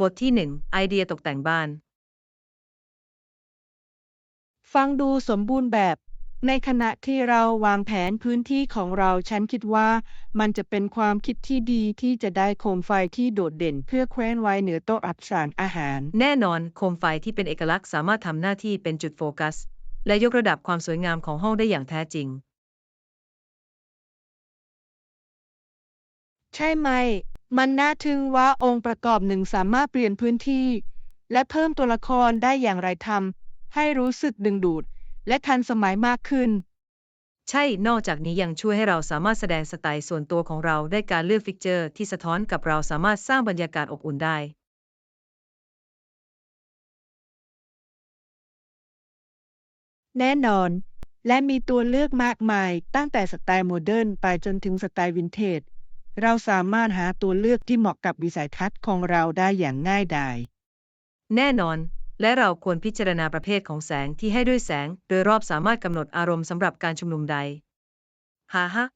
บทที่ 1 ไอเดียตกแต่งบ้าน ฟังดูสมบูรณ์แบบ ในขณะที่เราวางแผนพื้นที่ของเรา ฉันคิดว่ามันจะเป็นความคิดที่ดีที่จะได้โคมไฟที่โดดเด่นเพื่อแขวนไว้เหนือโต๊ะรับประทานอาหาร แน่นอนโคมไฟที่เป็นเอกลักษณ์สามารถทำหน้าที่เป็นจุดโฟกัส และยกระดับความสวยงามของห้องได้อย่างแท้จริง ใช่ไหม มันน่าทึ่งว่าองค์ประกอบหนึ่งสามารถเปลี่ยนพื้นที่ และเพิ่มตัวละครได้อย่างไรทำให้รู้สึกดึงดูดและทันสมัยมากขึ้น ใช่ นอกจากนี้ยังช่วยให้เราสามารถแสดงสไตล์ส่วนตัวของเราได้การเลือกฟิกเจอร์ที่สะท้อนกับเราสามารถสร้างบรรยากาศอบอุ่นได้ แน่นอน และมีตัวเลือกมากมายตั้งแต่สไตล์โมเดิร์นไปจนถึงสไตล์วินเทจ เราสามารถหาตัวเลือกที่เหมาะกับวิสัยทัศน์ของเราได้อย่างง่ายดาย แน่นอน และเราควรพิจารณาประเภทของแสงที่ให้ด้วยแสง โดยรอบสามารถกำหนดอารมณ์สำหรับการชุมนุมใดฮะ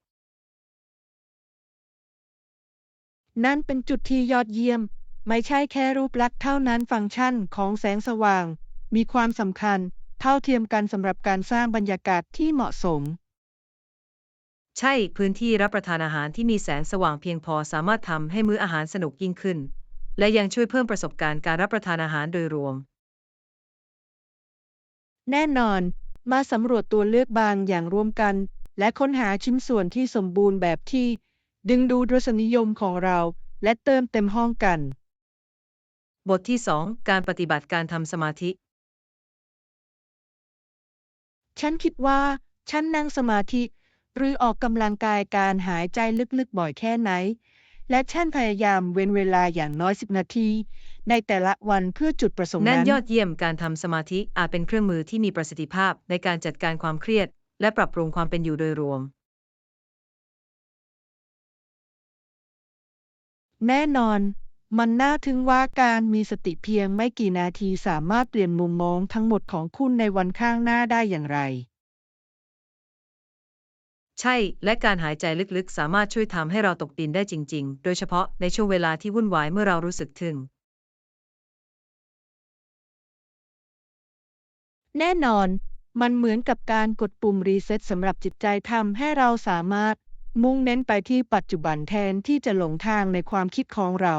นั่นเป็นจุดที่ยอดเยี่ยม ไม่ใช่แค่รูปลักษณ์เท่านั้นฟังก์ชันของแสงสว่างมีความสำคัญเท่าเทียมกันสำหรับการสร้างบรรยากาศที่เหมาะสม ใช่ พื้นที่รับประทานอาหารที่มีแสงสว่างเพียงพอสามารถทำให้มื้ออาหารสนุกยิ่งขึ้น และยังช่วยเพิ่มประสบการณ์การรับประทานอาหารโดยรวม แน่นอน มาสำรวจตัวเลือกบางอย่างร่วมกัน และค้นหาชิ้นส่วนที่สมบูรณ์แบบที่ดึงดูดรสนิยมของเรา และเติมเต็มห้องกัน บทที่ 2 การปฏิบัติการทำสมาธิ ฉันคิดว่าฉันนั่งสมาธิหรือออกกำลังกายการหายใจลึกๆบ่อยแค่ไหน และฉันพยายามเว้นเวลาอย่างน้อย10นาทีในแต่ละวันเพื่อจุดประสงค์นั่นนั้น ยอดเยี่ยมการทำสมาธิอาจเป็นเครื่องมือที่มีประสิทธิภาพในการจัดการความเครียด และปรับปรุงความเป็นอยู่โดยรวม แน่นอน มันน่าทึ่งว่าการมีสติเพียงไม่กี่นาทีสามารถเปลี่ยนมุมมองทั้งหมดของคุณในวันข้างหน้าได้อย่างไร ใช่ และการหายใจลึกๆสามารถช่วยทำให้เราตกดินได้จริงๆ โดยเฉพาะในช่วงเวลาที่วุ่นวายเมื่อเรารู้สึกถึง แน่นอน มันเหมือนกับการกดปุ่มรีเซ็ตสำหรับจิตใจทำให้เราสามารถมุ่งเน้นไปที่ปัจจุบันแทนที่จะหลงทางในความคิดของเรา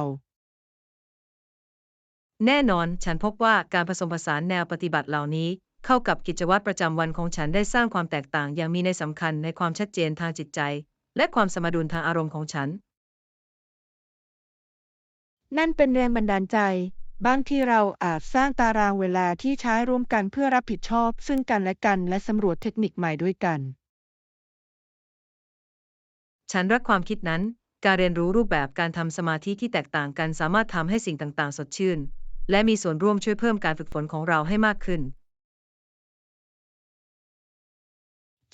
แน่นอน ฉันพบว่าการผสมผสานแนวปฏิบัติเหล่านี้เข้ากับกิจวัตรประจำวันของฉันได้สร้างความแตกต่างอย่างมีนัยสำคัญในความชัดเจนทางจิตใจ และความสมดุลทางอารมณ์ของฉัน นั่นเป็นแรงบันดาลใจ บางทีเราอาจสร้างตารางเวลาที่ใช้ร่วมกันเพื่อรับผิดชอบซึ่งกันและกันและสำรวจเทคนิคใหม่ด้วยกัน ฉันรักความคิดนั้น การเรียนรู้รูปแบบการทำสมาธิที่แตกต่างกันสามารถทำให้สิ่งต่างๆ สดชื่น และมีส่วนร่วมช่วยเพิ่มการฝึกฝนของเราให้มากขึ้น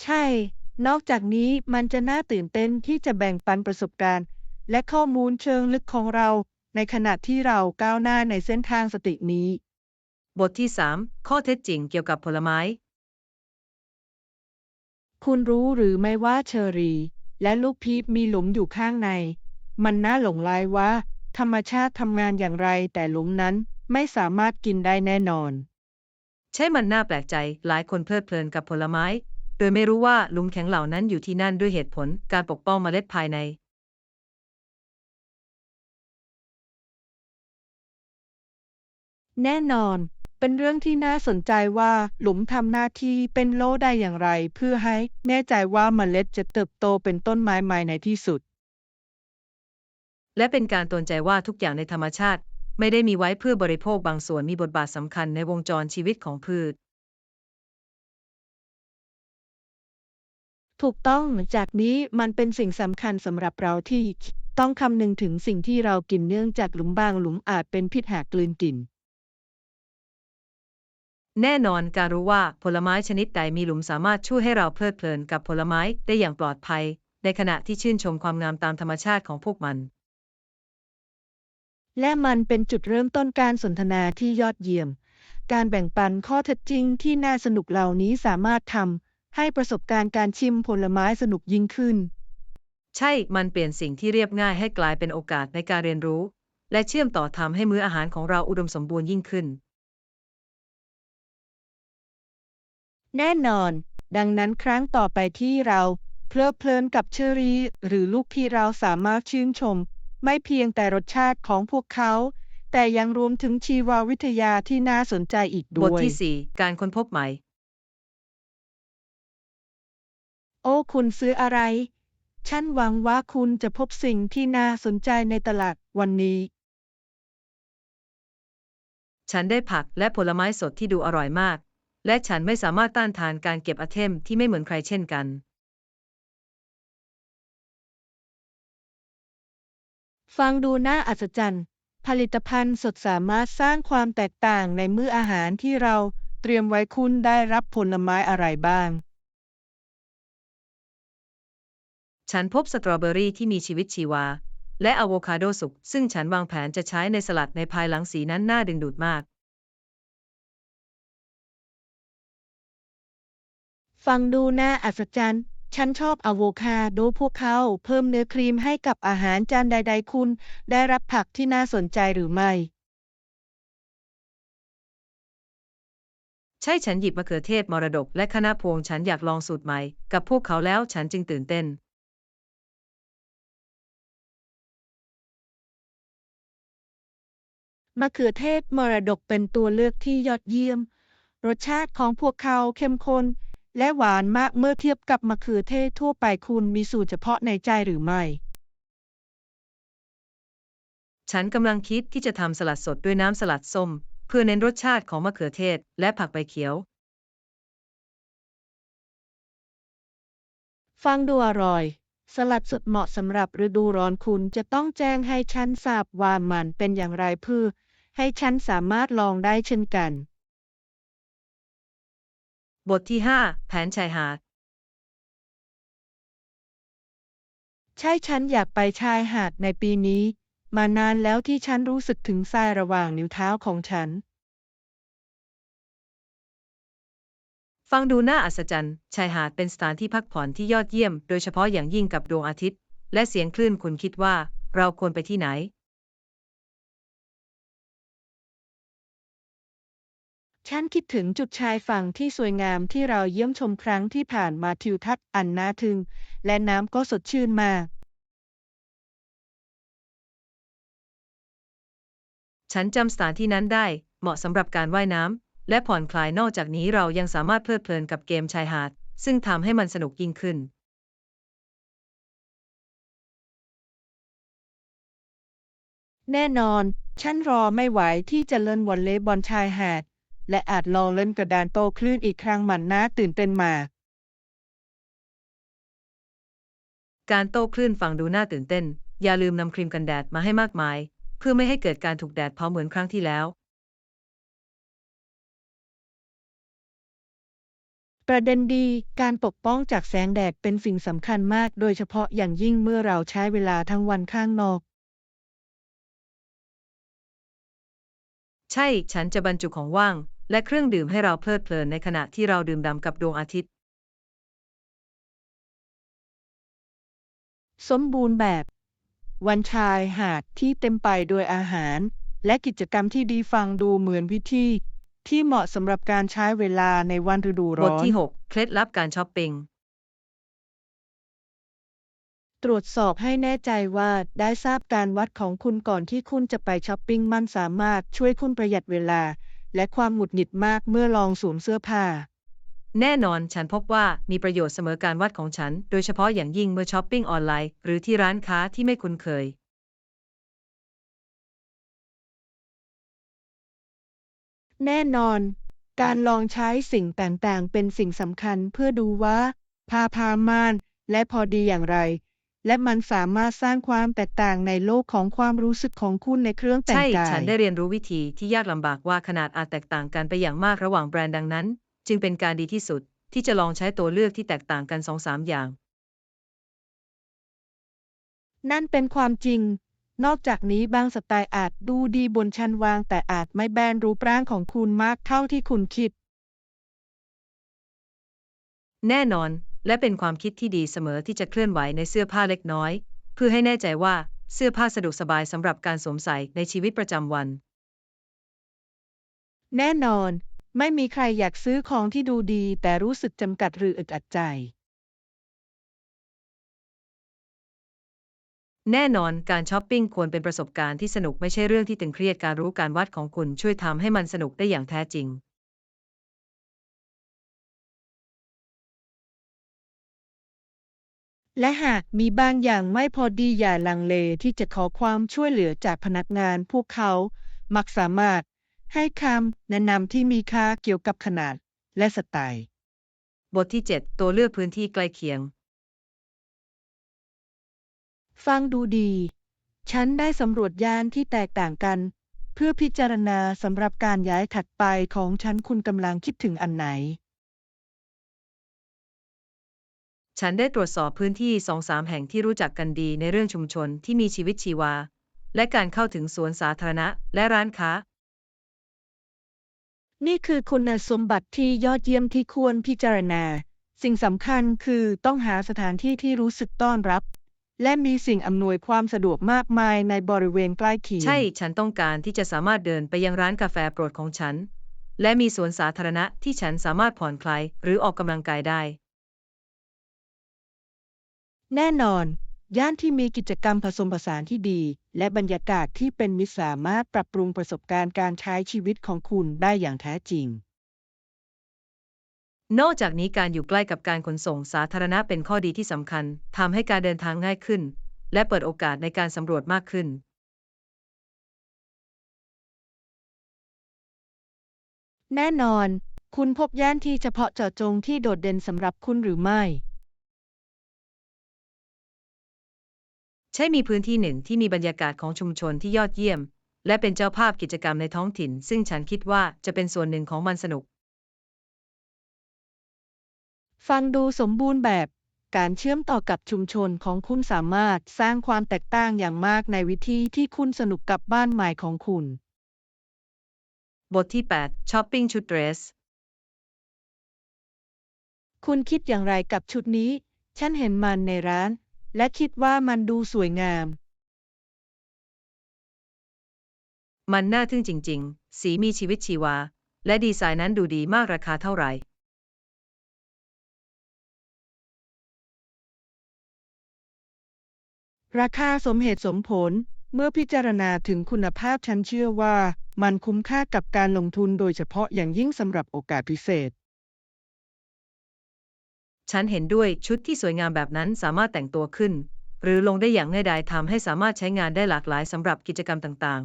ใช่ นอกจากนี้มันจะน่าตื่นเต้นที่จะแบ่งปันประสบการณ์และข้อมูลเชิงลึกของเราในขณะที่เราก้าวหน้าในเส้นทางสตินี้ บทที่ 3 ข้อเท็จจริงเกี่ยวกับผลไม้ คุณรู้หรือไม่ว่าเชอร์รี่และลูกพีชมีหลุมอยู่ข้างใน มันน่าหลงใหลว่าธรรมชาติทำงานอย่างไรแต่หลุมนั้นไม่สามารถกินได้แน่นอน ใช่มันน่าแปลกใจ หลายคนเพลิดเพลินกับผลไม้ โดยไม่รู้ว่าหลุมแข็งเหล่านั้นอยู่ที่นั่นด้วยเหตุผลการปกป้องเมล็ดภายใน แน่นอน เป็นเรื่องที่น่าสนใจว่าหลุมทำหน้าที่เป็นโล่ได้อย่างไรเพื่อให้แน่ใจว่าเมล็ดจะเติบโตเป็นต้นไม้ใหม่ในที่สุด และเป็นการเตือนใจว่าทุกอย่างในธรรมชาติไม่ได้มีไว้เพื่อบริโภคบางส่วนมีบทบาทสำคัญในวงจรชีวิตของพืช ถูกต้องจากนี้มันเป็นสิ่งสำคัญสำหรับเราที่ต้องคำนึงถึงสิ่งที่เรากินเนื่องจากหลุมบางหลุมอาจเป็นพิษหากกลืนกิน แน่นอนการรู้ว่าผลไม้ชนิดใดมีหลุมสามารถช่วยให้เราเพลิดเพลินกับผลไม้ได้อย่างปลอดภัยในขณะที่ชื่นชมความงามตามธรรมชาติของพวกมัน และมันเป็นจุดเริ่มต้นการสนทนาที่ยอดเยี่ยม การแบ่งปันข้อเท็จจริงที่น่าสนุกเหล่านี้สามารถทำให้ประสบการณ์การชิมผลไม้สนุกยิ่งขึ้น ใช่ มันเปลี่ยนสิ่งที่เรียบง่ายให้กลายเป็นโอกาสในการเรียนรู้ และเชื่อมต่อทำให้มื้ออาหารของเราอุดมสมบูรณ์ยิ่งขึ้น แน่นอน ดังนั้นครั้งต่อไปที่เราเพลิดเพลินกับเชอรี่หรือลูกพี่เราสามารถชื่นชมไม่เพียงแต่รสชาติของพวกเขา แต่ยังรวมถึงชีววิทยาที่น่าสนใจอีกบทด้วย ที่ 4 การค้นพบใหม่ โอ้คุณซื้ออะไร ฉันหวังว่าคุณจะพบสิ่งที่น่าสนใจในตลาดวันนี้ ฉันได้ผักและผลไม้สดที่ดูอร่อยมาก และฉันไม่สามารถต้านทานการเก็บไอเทมที่ไม่เหมือนใครเช่นกัน ฟังดูน่าอัศจรรย์ ผลิตภัณฑ์สดสามารถสร้างความแตกต่างในมื้ออาหารที่เราเตรียมไว้คุณได้รับผลไม้อะไรบ้าง ฉันพบสตรอเบอรี่ที่มีชีวิตชีวา และอะโวคาโดสุกซึ่งฉันวางแผนจะใช้ในสลัดในภายหลังสีนั้นน่าดึงดูดมาก ฟังดูน่าอัศจรรย์ ฉันชอบอะโวคาโดพวกเขาเพิ่มเนื้อครีมให้กับอาหารจานใดๆคุณได้รับผักที่น่าสนใจหรือไม่ ใช่ฉันหยิบมะเขือเทศมรดกและคะน้าพวงฉันอยากลองสูตรใหม่กับพวกเขาแล้วฉันจึงตื่นเต้น มะเขือเทศมรดกเป็นตัวเลือกที่ยอดเยี่ยม รสชาติของพวกเขาเข้มข้นและหวานมากเมื่อเทียบกับมะเขือเทศทั่วไปคุณมีสูตรเฉพาะในใจหรือไม่ ฉันกำลังคิดที่จะทำสลัดสดด้วยน้ำสลัดส้มเพื่อเน้นรสชาติของมะเขือเทศและผักใบเขียว ฟังดูอร่อย สลัดสดเหมาะสำหรับฤดูร้อนคุณจะต้องแจ้งให้ฉันทราบว่ามันเป็นอย่างไรเพื่อให้ฉันสามารถลองได้เช่นกัน บทที่ 5 แผนชายหาด ใช่ฉันอยากไปชายหาดในปีนี้ มานานแล้วที่ฉันรู้สึกถึงทรายระหว่างนิ้วเท้าของฉัน ฟังดูน่าอัศจรรย์ชายหาดเป็นสถานที่พักผ่อนที่ยอดเยี่ยมโดยเฉพาะอย่างยิ่งกับดวงอาทิตย์และเสียงคลื่นคุณคิดว่าเราควรไปที่ไหน ฉันคิดถึงจุดชายฝั่งที่สวยงามที่เราเยี่ยมชมครั้งที่ผ่านมาทิวทัศน์อันน่าทึ่งและน้ำก็สดชื่นมาก ฉันจำสถานที่นั้นได้เหมาะสำหรับการว่ายน้ำและผ่อนคลายนอกจากนี้เรายังสามารถเพลิดเพลินกับเกมชายหาดซึ่งทำให้มันสนุกยิ่งขึ้น แน่นอน ฉันรอไม่ไหวที่จะเล่นวอลเลย์บอลชายหาด และอาจลองเล่นกระดานโต้คลื่นอีกครั้งมันน่าตื่นเต้นมาก การโต้คลื่นฟังดูน่าตื่นเต้นอย่าลืมนำครีมกันแดดมาให้มากมายเพื่อไม่ให้เกิดการถูกแดดเผาเหมือนครั้งที่แล้ว ประเด็นดี การปกป้องจากแสงแดดเป็นสิ่งสำคัญมากโดยเฉพาะอย่างยิ่งเมื่อเราใช้เวลาทั้งวันข้างนอก ใช่ฉันจะบรรจุของว่างและเครื่องดื่มให้เราเพลิดเพลินในขณะที่เราดื่มด่ำกับดวงอาทิตย์ สมบูรณ์แบบ วันชายหาดที่เต็มไปด้วยอาหาร และกิจกรรมที่ดีฟังดูเหมือนวิธีที่เหมาะสำหรับการใช้เวลาในวันฤดูบทร้อน ที่ 6 เคล็ดลับการช้อปปิ้ง ตรวจสอบให้แน่ใจว่าได้ทราบการวัดของคุณก่อนที่คุณจะไปช้อปปิ้งมันสามารถช่วยคุณประหยัดเวลา และความหงุดหงิดมากเมื่อลองสวมเสื้อผ้า แน่นอนฉันพบว่ามีประโยชน์เสมอการวัดของฉันโดยเฉพาะอย่างยิ่งเมื่อช้อปปิ้งออนไลน์หรือที่ร้านค้าที่ไม่คุ้นเคย แน่นอน การลองใช้สิ่งต่างๆ เป็นสิ่งสำคัญเพื่อดูว่าผ้าพาม่านและพอดีอย่างไร และมันสามารถสร้างความแตกต่างในโลกของความรู้สึกของคุณในเครื่องแต่งใช่ กา ฉั ย นได้เรียนรู้วิธีที่ยากลำบากว่าขนาดอาจแตกต่างกันไปอย่างมากระหว่างแบรนด์ดังนั้น จึงเป็นการดีที่สุดที่จะลองใช้ตัวเลือกที่แตกต่างกัน 2-3 อย่าง นั่นเป็นความจริง นอกจากนี้บางสไตล์อาจดูดีบนชั้นวางแต่อาจไม่แบนรูปร่างของคุณมากเท่าที่คุณคิด แน่นอนและเป็นความคิดที่ดีเสมอที่จะเคลื่อนไหวในเสื้อผ้าเล็กน้อยเพื่อให้แน่ใจว่า เสื้อผ้าสะดวกสบายสำหรับการสวมใส่ในชีวิตประจำวัน แน่นอน ไม่มีใครอยากซื้อของที่ดูดีแต่รู้สึกจำกัดหรืออึดอัดใจ แน่นอนการช้อปปิ้งควรเป็นประสบการณ์ที่สนุกไม่ใช่เรื่องที่ตึงเครียดการรู้การวัดของคุณช่วยทำให้มันสนุกได้อย่างแท้จริง และหากมีบางอย่างไม่พอดีอย่าลังเลที่จะขอความช่วยเหลือจากพนักงานพวกเขามักสามารถให้คำแนะนำที่มีค่าเกี่ยวกับขนาดและสไตล์ บทที่ 7 ตัวเลือกพื้นที่ใกล้เคียง ฟังดูดี ฉันได้สำรวจย่านที่แตกต่างกัน เพื่อพิจารณาสำหรับการย้ายถัดไปของฉันคุณกำลังคิดถึงอันไหน ฉันได้ตรวจสอบพื้นที่ 2-3 แห่งที่รู้จักกันดีในเรื่องชุมชนที่มีชีวิตชีวา และการเข้าถึงสวนสาธารณะและร้านค้า นี่คือคุณสมบัติที่ยอดเยี่ยมที่ควรพิจารณา สิ่งสำคัญคือต้องหาสถานที่ที่รู้สึกต้อนรับ และมีสิ่งอำนวยความสะดวกมากมายในบริเวณใกล้เคียง ใช่ ฉันต้องการที่จะสามารถเดินไปยังร้านกาแฟโปรดของฉัน และมีสวนสาธารณะที่ฉันสามารถผ่อนคลายหรือออกกำลังกายได้ แน่นอน ย่านที่มีกิจกรรมผสมผสานที่ดี และบรรยากาศที่เป็นมิตรสามารถปรับปรุงประสบการณ์การใช้ชีวิตของคุณได้อย่างแท้จริง นอกจากนี้การอยู่ใกล้กับการขนส่งสาธารณะเป็นข้อดีที่สำคัญทำให้การเดินทางง่ายขึ้น และเปิดโอกาสในการสำรวจมากขึ้น แน่นอน คุณพบย่านที่เฉพาะเจาะจงที่โดดเด่นสำหรับคุณหรือไม่ ใช่มีพื้นที่หนึ่งที่มีบรรยากาศของชุมชนที่ยอดเยี่ยม และเป็นเจ้าภาพกิจกรรมในท้องถิ่น ซึ่งฉันคิดว่าจะเป็นส่วนหนึ่งของมันสนุก ฟังดูสมบูรณ์แบบ การเชื่อมต่อกับชุมชนของคุณสามารถสร้างความแตกต่างอย่างมากในวิธีที่คุณสนุกกับบ้านใหม่ของคุณ บทที่ 8 ช้อปปิ้งชุดเดรส คุณคิดอย่างไรกับชุดนี้ ฉันเห็นมันในร้าน และคิดว่ามันดูสวยงาม มันน่าทึ่งจริงๆ สีมีชีวิตชีวา และดีไซน์นั้นดูดีมากราคาเท่าไหร่ ราคาสมเหตุสมผล เมื่อพิจารณาถึงคุณภาพฉันเชื่อว่ามันคุ้มค่ากับการลงทุนโดยเฉพาะอย่างยิ่งสำหรับโอกาสพิเศษ ฉันเห็นด้วยชุดที่สวยงามแบบนั้นสามารถแต่งตัวขึ้น หรือลงได้อย่างง่ายดายทำให้สามารถใช้งานได้หลากหลายสำหรับกิจกรรมต่าง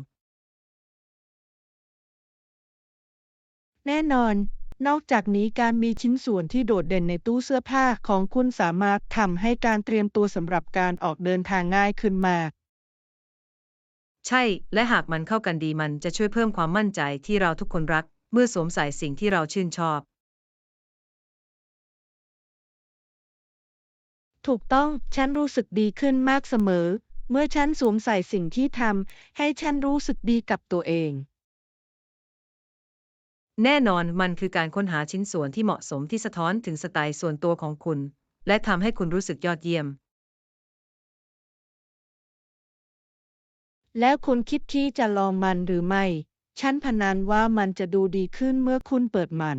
แน่นอน นอกจากนี้การมีชิ้นส่วนที่โดดเด่นในตู้เสื้อผ้าของคุณสามารถทำให้การเตรียมตัวสำหรับการออกเดินทางง่ายขึ้นมาก ๆ ใช่ และหากมันเข้ากันดีมันจะช่วยเพิ่มความมั่นใจที่เราทุกคนรัก เมื่อสวมใส่สิ่งที่เราชื่นชอบ ถูกต้อง ฉันรู้สึกดีขึ้นมากเสมอ เมื่อฉันสวมใส่สิ่งที่ทำให้ฉันรู้สึกดีกับตัวเอง แน่นอนมันคือการค้นหาชิ้นส่วนที่เหมาะสมที่สะท้อนถึงสไตล์ส่วนตัวของคุณ และทำให้คุณรู้สึกยอดเยี่ยม แล้วคุณคิดที่จะลองมันหรือไม่ ฉันพนันว่ามันจะดูดีขึ้นเมื่อคุณเปิดมัน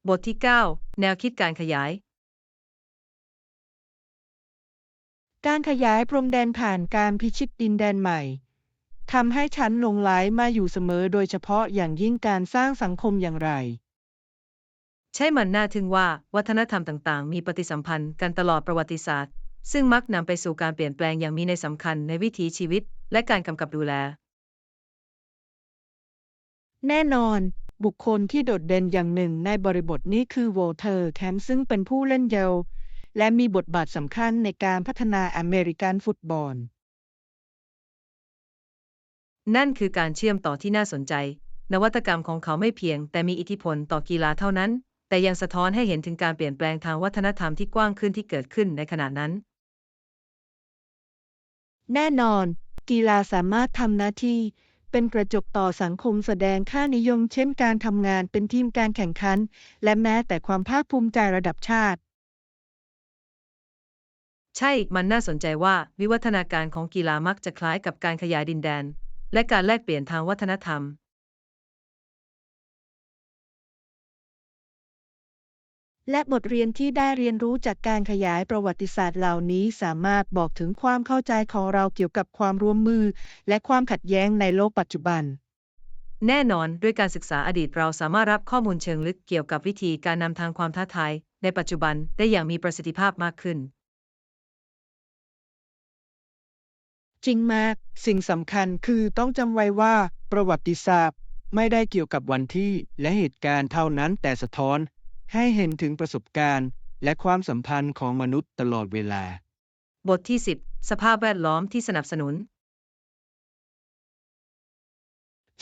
บทที่ 9 แนวคิดการขยาย การขยายพรมแดนผ่านการพิชิตดินแดนใหม่ทำให้ฉันหลงไหลมาอยู่เสมอโดยเฉพาะอย่างยิ่งการสร้างสังคมอย่างไร ใช่มันน่าทึ่งว่าวัฒนธรรมต่างๆ มีปฏิสัมพันธ์กันตลอดประวัติศาสตร์ ซึ่งมักนำไปสู่การเปลี่ยนแปลงอย่างมีนัยสำคัญในวิถีชีวิต และการกำกับดูแล แน่นอน บุคคลที่โดดเด่นอย่างหนึ่งในบริบทนี้คือโวลเทอร์แทนซึ่งเป็นผู้เล่นเยาว์และมีบทบาทสำคัญในการพัฒนาอเมริกันฟุตบอล นั่นคือการเชื่อมต่อที่น่าสนใจ นวัตกรรมของเขาไม่เพียงแต่มีอิทธิพลต่อกีฬาเท่านั้น แต่ยังสะท้อนให้เห็นถึงการเปลี่ยนแปลงทางวัฒนธรรมที่กว้างขึ้นที่เกิดขึ้นในขณะนั้น แน่นอน กีฬาสามารถทำหน้าที่เป็นกระจกต่อสังคมแสดงค่านิยมเช่นการทำงานเป็นทีมการแข่งขัน และแม้แต่ความภาคภูมิใจระดับชาติ ใช่ มันน่าสนใจว่าวิวัฒนาการของกีฬามักจะคล้ายกับการขยายดินแดนและการแลกเปลี่ยนทางวัฒนธรรม และบทเรียนที่ได้เรียนรู้จากการขยายประวัติศาสตร์เหล่านี้สามารถบอกถึงความเข้าใจของเราเกี่ยวกับความร่วมมือและความขัดแย้งในโลกปัจจุบัน แน่นอนด้วยการศึกษาอดีตเราสามารถรับข้อมูลเชิงลึกเกี่ยวกับวิธีการนำทางความท้าทายในปัจจุบันได้อย่างมีประสิทธิภาพมากขึ้น จริงมาก สิ่งสำคัญคือต้องจำไว้ว่าประวัติศาสตร์ไม่ได้เกี่ยวกับวันที่และเหตุการณ์เท่านั้นแต่สะท้อนให้เห็นถึงประสบการณ์และความสัมพันธ์ของมนุษย์ตลอดเวลา บทที่ 10 สภาพแวดล้อมที่สนับสนุน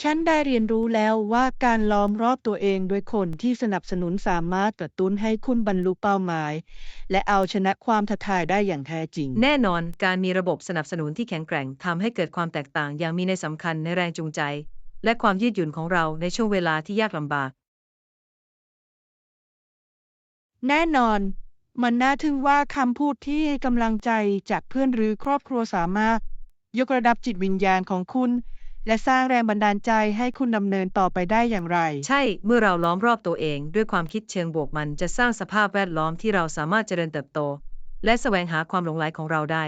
ฉันได้เรียนรู้แล้วว่าการล้อมรอบตัวเองด้วยคนที่สนับสนุนสามารถกระตุ้นให้คุณบรรลุเป้าหมายและเอาชนะความท้าทายได้อย่างแท้จริง แน่นอนการมีระบบสนับสนุนที่แข็งแกร่งทำให้เกิดความแตกต่างอย่างมีนัยสำคัญในแรงจูงใจและความยืดหยุ่นของเราในช่วงเวลาที่ยากลำบาก แน่นอน มันน่าทึ่งว่าคำพูดที่ให้กำลังใจจากเพื่อนหรือครอบครัวสามารถยกระดับจิตวิญญาณของคุณและสร้างแรงบันดาลใจให้คุณดำเนินต่อไปได้อย่างไร ใช่ เมื่อเราล้อมรอบตัวเองด้วยความคิดเชิงบวกมันจะสร้างสภาพแวดล้อมที่เราสามารถเจริญเติบโตและแสวงหาความหลงใหลของเราได้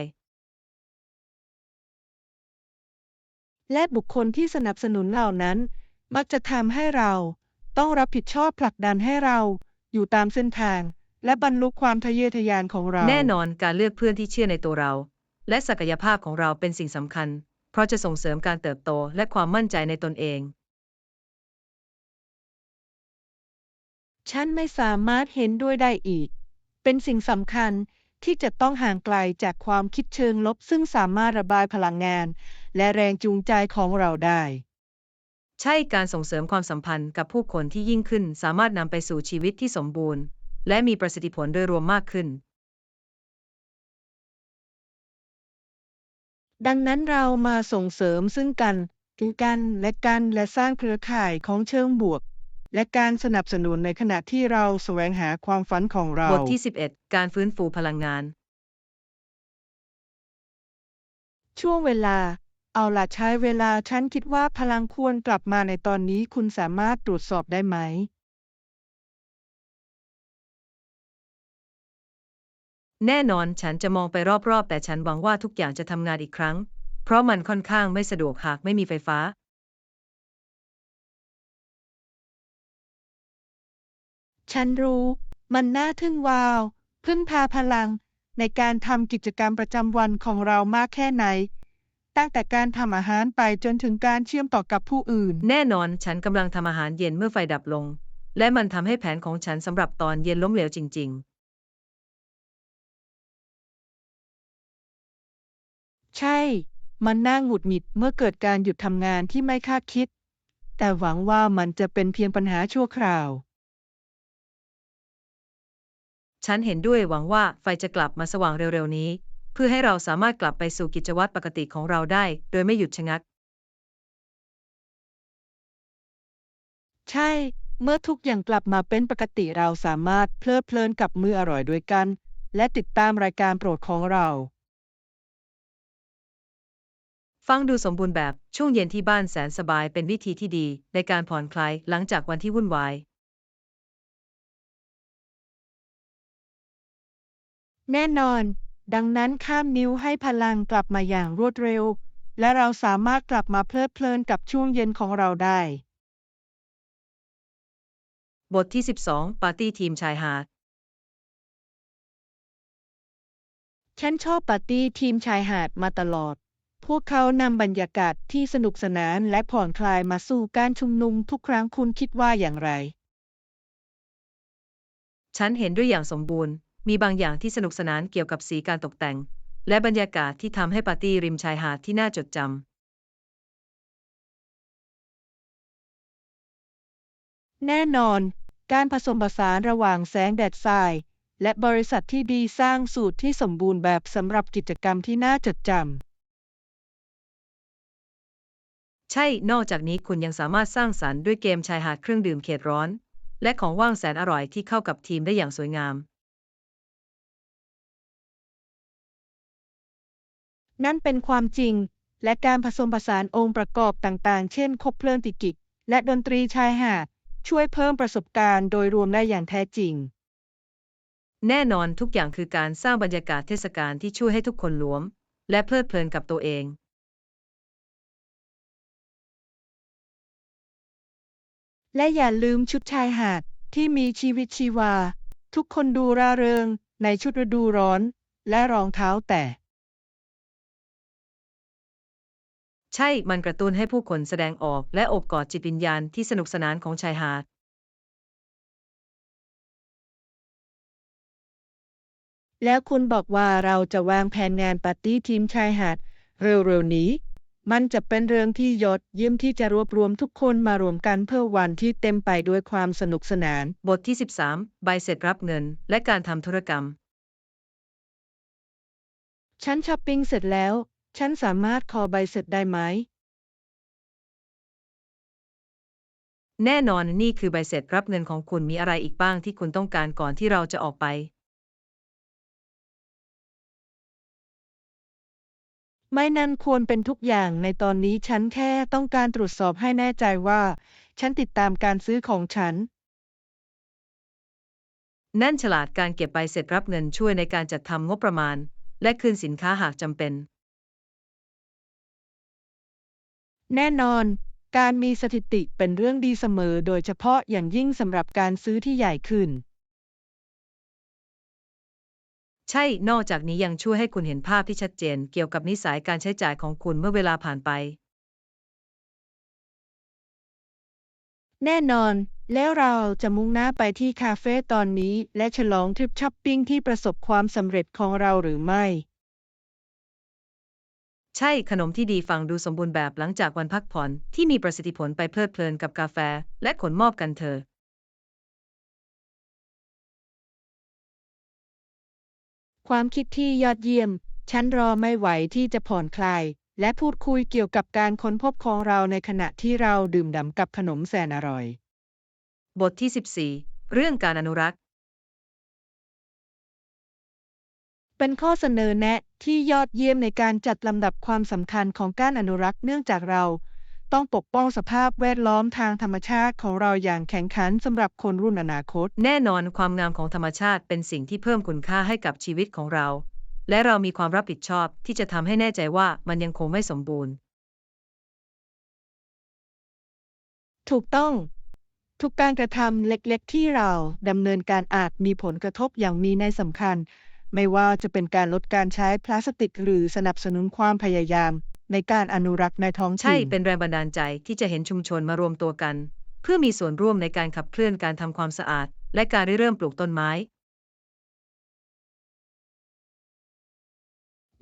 และบุคคลที่สนับสนุนเหล่านั้นมักจะทำให้เราต้องรับผิดชอบผลักดันให้เราอยู่ตามเส้นทางและบรรลุความทะเยอทะยานของเรา แน่นอนการเลือกเพื่อนที่เชื่อในตัวเราและศักยภาพของเราเป็นสิ่งสำคัญเพราะจะส่งเสริมการเติบโตและความมั่นใจในตนเอง ฉันไม่สามารถเห็นด้วยได้อีก เป็นสิ่งสำคัญที่จะต้องห่างไกลจากความคิดเชิงลบซึ่งสามารถระบายพลังงานและแรงจูงใจของเราได้ ใช่การส่งเสริมความสัมพันธ์กับผู้คนที่ยิ่งขึ้นสามารถนำไปสู่ชีวิตที่สมบูรณ์และมีประสิทธิผลโดยรวมมากขึ้น ดังนั้นเรามาส่งเสริมซึ่งกันและสร้างเครือข่ายของเชิงบวกและการสนับสนุนในขณะที่เราแสวงหาความฝันของเรา บทที่ 11 การฟื้นฟูพลังงาน ช่วงเวลา เอาล่ะใช้เวลาฉันคิดว่าพลังควรกลับมาในตอนนี้คุณสามารถตรวจสอบได้ไหม แน่นอนฉันจะมองไปรอบๆแต่ฉันหวังว่าทุกอย่างจะทำงานอีกครั้งเพราะมันค่อนข้างไม่สะดวกหากไม่มีไฟฟ้า ฉันรู้ มันน่าทึ่งว้าวพึ่งพาพลังในการทำกิจกรรมประจำวันของเรามากแค่ไหน ตั้งแต่การทำอาหารไปจนถึงการเชื่อมต่อกับผู้อื่น แน่นอนฉันกำลังทำอาหารเย็นเมื่อไฟดับลงและมันทำให้แผนของฉันสำหรับตอนเย็นล้มเหลวจริงใช่ มันน่าหงุดหงิดเมื่อเกิดการหยุดทำงานที่ไม่คาดคิด แต่หวังว่ามันจะเป็นเพียงปัญหาชั่วคราว ๆฉันเห็นด้วยหวังว่าไฟจะกลับมาสว่างเร็วๆนี้เพื่อให้เราสามารถกลับไปสู่กิจวัตรปกติของเราได้โดยไม่หยุดชะงัก ใช่ เมื่อทุกอย่างกลับมาเป็นปกติเราสามารถเพลิดเพลินกับมื้ออร่อยด้วยกัน และติดตามรายการโปรดของเรา ฟังดูสมบูรณ์แบบช่วงเย็นที่บ้านแสนสบายเป็นวิธีที่ดีในการผ่อนคลายหลังจากวันที่วุ่นวาย แน่นอน ดังนั้นข้ามนิ้วให้พลังกลับมาอย่างรวดเร็ว และเราสามารถกลับมาเพลิดเพลินกับช่วงเย็นของเราได้ บทที่ 12 ปาร์ตี้ทีมชายหาด ฉันชอบปาร์ตี้ทีมชายหาดมาตลอด พวกเขานำบรรยากาศที่สนุกสนานและผ่อนคลายมาสู่การชุมนุมทุกครั้งคุณคิดว่าอย่างไร ฉันเห็นด้วยอย่างสมบูรณ์ มีบางอย่างที่สนุกสนานเกี่ยวกับสีการตกแต่ง และบรรยากาศที่ทำให้ปาร์ตี้ริมชายหาดที่น่าจดจำ แน่นอน การผสมผสานระหว่างแสงแดดทรายและบริษัทที่ดีสร้างสูตรที่สมบูรณ์แบบสำหรับกิจกรรมที่น่าจดจำ ใช่ นอกจากนี้คุณยังสามารถสร้างสรรค์ด้วยเกมชายหาดเครื่องดื่มเขตร้อน และของว่างแสนอร่อยที่เข้ากับทีมได้อย่างสวยงาม นั่นเป็นความจริง และการผสมผสานองค์ประกอบต่างๆ เช่นคบเพลิงติกิจและดนตรีชายหาดช่วยเพิ่มประสบการณ์โดยรวมได้อย่างแท้จริง แน่นอนทุกอย่างคือการสร้างบรรยากาศเทศกาลที่ช่วยให้ทุกคนหลวมและเพลิดเพลินกับตัวเอง และอย่าลืมชุดชายหาดที่มีชีวิตชีวา ทุกคนดูร่าเริงในชุดฤดูร้อนและรองเท้าแตะ ใช่ มันกระตุ้นให้ผู้คนแสดงออกและโอบกอดจิตวิญญาณที่สนุกสนานของชายหาด แล้วคุณบอกว่าเราจะวางแผนงานปาร์ตี้ทีมชายหาดเร็วๆนี้ มันจะเป็นเรื่องที่ยอดเยี่ยมที่จะรวบรวมทุกคนมารวมกันเพื่อวันที่เต็มไปด้วยความสนุกสนาน บทที่ 13 ใบเสร็จรับเงินและการทำธุรกรรม ฉันช้อปปิ้งเสร็จแล้ว ฉันสามารถขอใบเสร็จได้ไหม แน่นอนนี่คือใบเสร็จรับเงินของคุณมีอะไรอีกบ้างที่คุณต้องการก่อนที่เราจะออกไป ไม่นั่นควรเป็นทุกอย่างในตอนนี้ฉันแค่ต้องการตรวจสอบให้แน่ใจว่า ฉันติดตามการซื้อของฉัน นั่นฉลาดการเก็บใบเสร็จรับเงินช่วยในการจัดทำงบประมาณและคืนสินค้าหากจำเป็น แน่นอน การมีสถิติเป็นเรื่องดีเสมอโดยเฉพาะอย่างยิ่งสำหรับการซื้อที่ใหญ่ขึ้น ใช่ นอกจากนี้ยังช่วยให้คุณเห็นภาพที่ชัดเจนเกี่ยวกับนิสัยการใช้จ่ายของคุณเมื่อเวลาผ่านไป แน่นอน แล้วเราจะมุ่งหน้าไปที่คาเฟ่ตอนนี้และฉลองทริปช้อปปิ้งที่ประสบความสำเร็จของเราหรือไม่ ใช่ ขนมที่ดีฟังดูสมบูรณ์แบบหลังจากวันพักผ่อนที่มีประสิทธิผลไปเพลิดเพลินกับกาแฟและขนมอบกันเถอะ ความคิดที่ยอดเยี่ยม ฉันรอไม่ไหวที่จะผ่อนคลายและพูดคุยเกี่ยวกับการค้นพบของเราในขณะที่เราดื่มด่ำกับขนมแสนอร่อย บทที่ 14 เรื่องการอนุรักษ์ เป็นข้อเสนอแนะที่ยอดเยี่ยมในการจัดลำดับความสำคัญของการอนุรักษ์เนื่องจากเราต้องปกป้องสภาพแวดล้อมทางธรรมชาติของเราอย่างแข็งขันสำหรับคนรุ่นอนาคต แน่นอนความงามของธรรมชาติเป็นสิ่งที่เพิ่มคุณค่าให้กับชีวิตของเรา และเรามีความรับผิดชอบที่จะทำให้แน่ใจว่ามันยังคงไม่สมบูรณ์ ถูกต้อง ทุกการกระทำเล็กๆที่เราดำเนินการอาจมีผลกระทบอย่างมีนัยสำคัญ ไม่ว่าจะเป็นการลดการใช้พลาสติกหรือสนับสนุนความพยายามในการอนุรักษ์ในท้องใช่ ถิ่น เป็นแรงบันดาลใจที่จะเห็นชุมชนมารวมตัวกัน เพื่อมีส่วนร่วมในการขับเคลื่อนการทำความสะอาด และการริเริ่มปลูกต้นไม้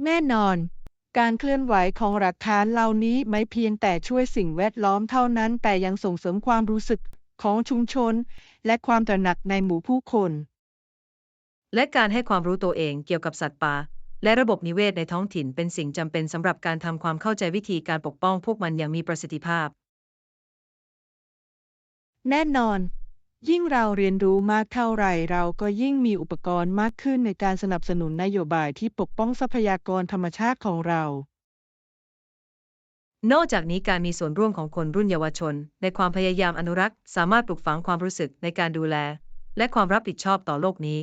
แน่นอน การเคลื่อนไหวของหลักฐานเหล่านี้ไม่เพียงแต่ช่วยสิ่งแวดล้อมเท่านั้น แต่ยังส่งเสริมความรู้สึกของชุมชน และความตระหนักในหมู่ผู้คน และการให้ความรู้ตัวเองเกี่ยวกับสัตว์ป่าและระบบนิเวศในท้องถิ่นเป็นสิ่งจำเป็นสำหรับการทำความเข้าใจวิธีการปกป้องพวกมันอย่างมีประสิทธิภาพ แน่นอน ยิ่งเราเรียนรู้มากเท่าไหร่เราก็ยิ่งมีอุปกรณ์มากขึ้นในการสนับสนุนนโยบายที่ปกป้องทรัพยากรธรรมชาติของเรา นอกจากนี้การมีส่วนร่วมของคนรุ่นเยาวชนในความพยายามอนุรักษ์สามารถปลูกฝังความรู้สึกในการดูแลและความรับผิดชอบต่อโลกนี้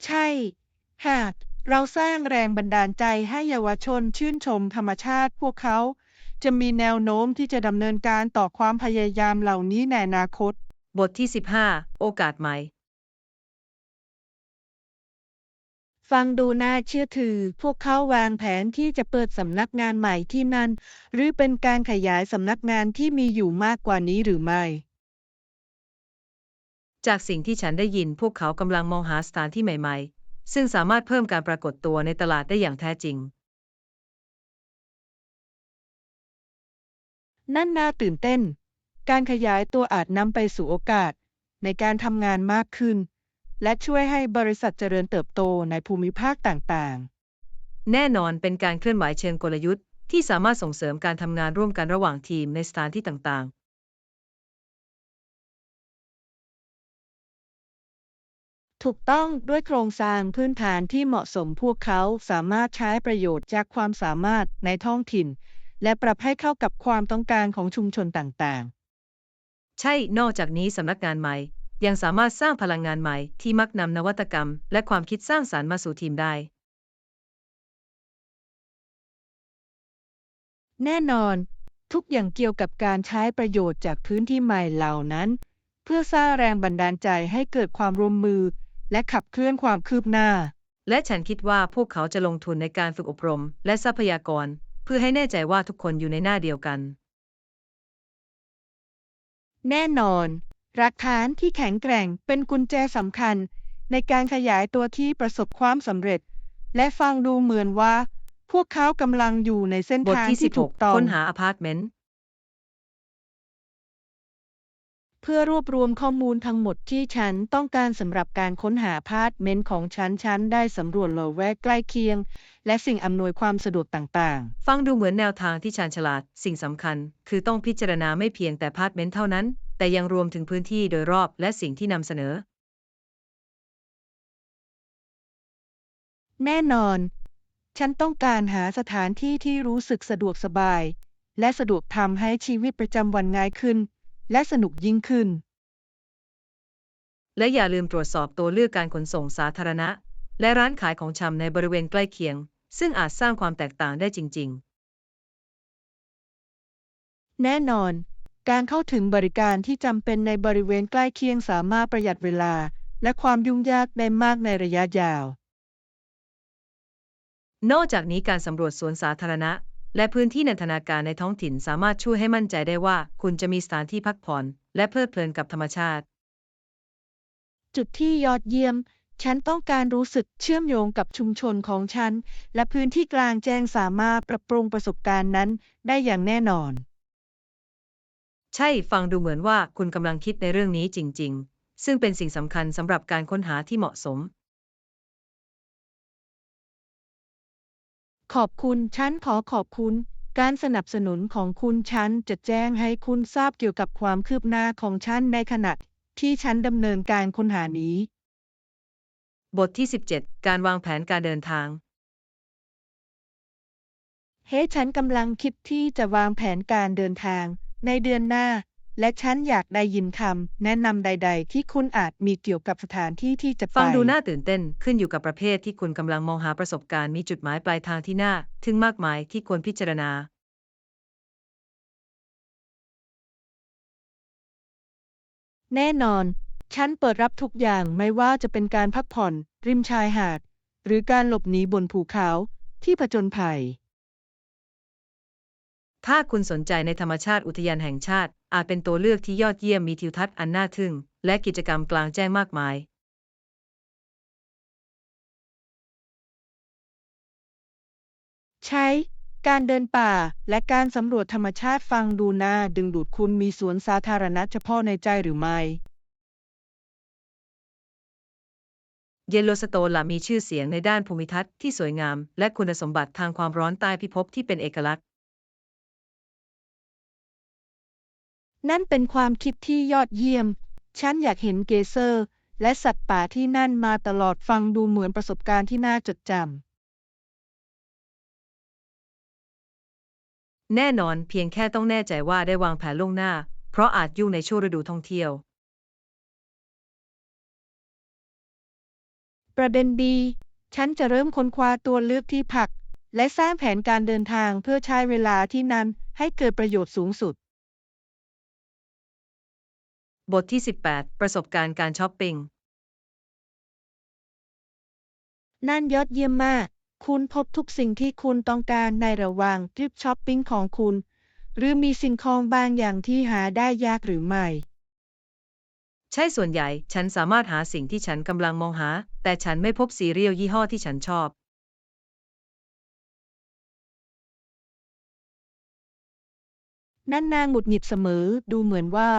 ใช่ หากเราสร้างแรงบันดาลใจให้เยาวชนชื่นชมธรรมชาติพวกเขาจะมีแนวโน้มที่จะดำเนินการต่อความพยายามเหล่านี้ในอนาคต บทที่ 15 โอกาสใหม่ ฟังดูน่าเชื่อถือ พวกเขาวางแผนที่จะเปิดสำนักงานใหม่ที่นั่น หรือเป็นการขยายสำนักงานที่มีอยู่มากกว่านี้หรือไม่ จากสิ่งที่ฉันได้ยินพวกเขากำลังมองหาสถานที่ใหม่ๆ ซึ่งสามารถเพิ่มการปรากฏตัวในตลาดได้อย่างแท้จริง นั่นน่าตื่นเต้น การขยายตัวอาจนำไปสู่โอกาสในการทำงานมากขึ้น และช่วยให้บริษัทเจริญเติบโตในภูมิภาคต่างๆ แน่นอนเป็นการเคลื่อนไหวเชิงกลยุทธ์ที่สามารถส่งเสริมการทำงานร่วมกันระหว่างทีมในสถานที่ต่าง ถูกต้องด้วยโครงสร้างพื้นฐานที่เหมาะสมพวกเขาสามารถใช้ประโยชน์จากความสามารถในท้องถิ่นและปรับให้เข้ากับความต้องการของชุมชนต่างใช่ นอกจากนี้สำนักงานใหม่ยังสามารถสร้างพลังงานใหม่ที่มักนำนวัตกรรมและความคิดสร้างสรรค์มาสู่ทีมได้ ๆแน่นอนทุกอย่างเกี่ยวกับการใช้ประโยชน์จากพื้นที่ใหม่เหล่านั้นเพื่อสร้างแรงบันดาลใจให้เกิดความร่วมมือและขับเคลื่อนความคืบหน้า และฉันคิดว่าพวกเขาจะลงทุนในการฝึกอบรมและทรัพยากรเพื่อให้แน่ใจว่าทุกคนอยู่ในหน้าเดียวกัน แน่นอนหลักฐานที่แข็งแกร่งเป็นกุญแจสำคัญในการขยายตัวที่ประสบความสำเร็จและฟังดูเหมือนว่าพวกเขากำลังอยู่ในเส้นบททางที่ ที่ถูก 16 ต้องค้นหาอพาร์ตเมนต์ เพื่อรวบรวมข้อมูลทั้งหมดที่ฉันต้องการสำหรับการค้นหาอพาร์ตเมนต์ของฉันได้สำรวจละแวกใกล้เคียงและสิ่งอำนวยความสะดวกต่างฟังดูเหมือนแนวทางที่ชาญฉลาด สิ่งสำคัญคือต้องพิจารณาไม่เพียงแต่อพาร์ตเมนต์เท่านั้น แต่ยังรวมถึงพื้นที่โดยรอบและสิ่งที่นำเสนอ ๆแน่นอนฉันต้องการหาสถานที่ที่รู้สึกสะดวกสบายและสะดวกทำให้ชีวิตประจำวันง่ายขึ้นและสนุกยิ่งขึ้น และอย่าลืมตรวจสอบตัวเลือกการขนส่งสาธารณะและร้านขายของชำในบริเวณใกล้เคียงซึ่งอาจสร้างความแตกต่างได้จริงแน่นอน การเข้าถึงบริการที่จำเป็นในบริเวณใกล้เคียงสามารถประหยัดเวลาและความยุ่งยากได้มากในระยะยาว ๆ นอกจากนี้การสำรวจสวนสาธารณะและพื้นที่นันทนาการในท้องถิ่นสามารถช่วยให้มั่นใจได้ว่าคุณจะมีสถานที่พักผ่อนและเพลิดเพลินกับธรรมชาติ จุดที่ยอดเยี่ยม ฉันต้องการรู้สึกเชื่อมโยงกับชุมชนของฉัน และพื้นที่กลางแจ้งสามารถปรับปรุงประสบการณ์นั้นได้อย่างแน่นอน ใช่ฟังดูเหมือนว่าคุณกำลังคิดในเรื่องนี้จริงๆ ซึ่งเป็นสิ่งสำคัญสำหรับการค้นหาที่เหมาะสม ขอบคุณ ฉันขอขอบคุณการสนับสนุนของคุณ ฉันจะแจ้งให้คุณทราบเกี่ยวกับความคืบหน้าของฉันในขณะที่ฉันดำเนินการค้นหานี้ บทที่ 17 การวางแผนการเดินทาง เฮ้ ฉันกำลังคิดที่จะวางแผนการเดินทางในเดือนหน้า และฉันอยากได้ยินคำแนะนำใดๆที่คุณอาจมีเกี่ยวกับสถานที่ที่จะไป ฟังดูน่าตื่นเต้นขึ้นอยู่กับประเภทที่คุณกำลังมองหาประสบการณ์มีจุดหมายปลายทางที่น่าทึ่งมากมายที่ควรพิจารณา แน่นอน ฉันเปิดรับทุกอย่างไม่ว่าจะเป็นการพักผ่อนริมชายหาด หรือการหลบหนีบนภูเขาที่ผจญภัย ถ้าคุณสนใจในธรรมชาติอุทยานแห่งชาติอาจเป็นตัวเลือกที่ยอดเยี่ยมมีทิวทัศน์อันน่าทึ่งและกิจกรรมกลางแจ้งมากมาย ใช้การเดินป่าและการสำรวจธรรมชาติฟังดูน่าดึงดูดคุณมีสวนสาธารณะเฉพาะในใจหรือไม่ เยลโลสโตนมีชื่อเสียงในด้านภูมิทัศน์ที่สวยงามและคุณสมบัติทางความร้อนใต้พิภพที่เป็นเอกลักษณ์ นั่นเป็นความคิดที่ยอดเยี่ยม ฉันอยากเห็นเกเซอร์และสัตว์ป่าที่นั่นมาตลอดฟังดูเหมือนประสบการณ์ที่น่าจดจแน่นอนเพียงแค่ต้องแน่ใจว่าได้วางแผนล่วงหน้า เพราะอาจยุ่งในช่วงฤดูท่องเที่ยว ำ ประเด็นดี ฉันจะเริ่มค้นคว้าตัวเลือกที่พัก และสร้างแผนการเดินทางเพื่อใช้เวลาที่นั่นให้เกิดประโยชน์สูงสุด บทที่ 18 ประสบการณ์การช้อปปิ้ง นั่นยอดเยี่ยมมาก คุณพบทุกสิ่งที่คุณต้องการในระหว่างทริปช้อปปิ้งของคุณ หรือมีสิ่งของบางอย่างที่หาได้ยากหรือไม่ ใช่ส่วนใหญ่ฉันสามารถหาสิ่งที่ฉันกำลังมองหา แต่ฉันไม่พบซีเรียลยี่ห้อที่ฉันชอบ นั่นนางหงุดหงิดเสมอ ดูเหมือนว่า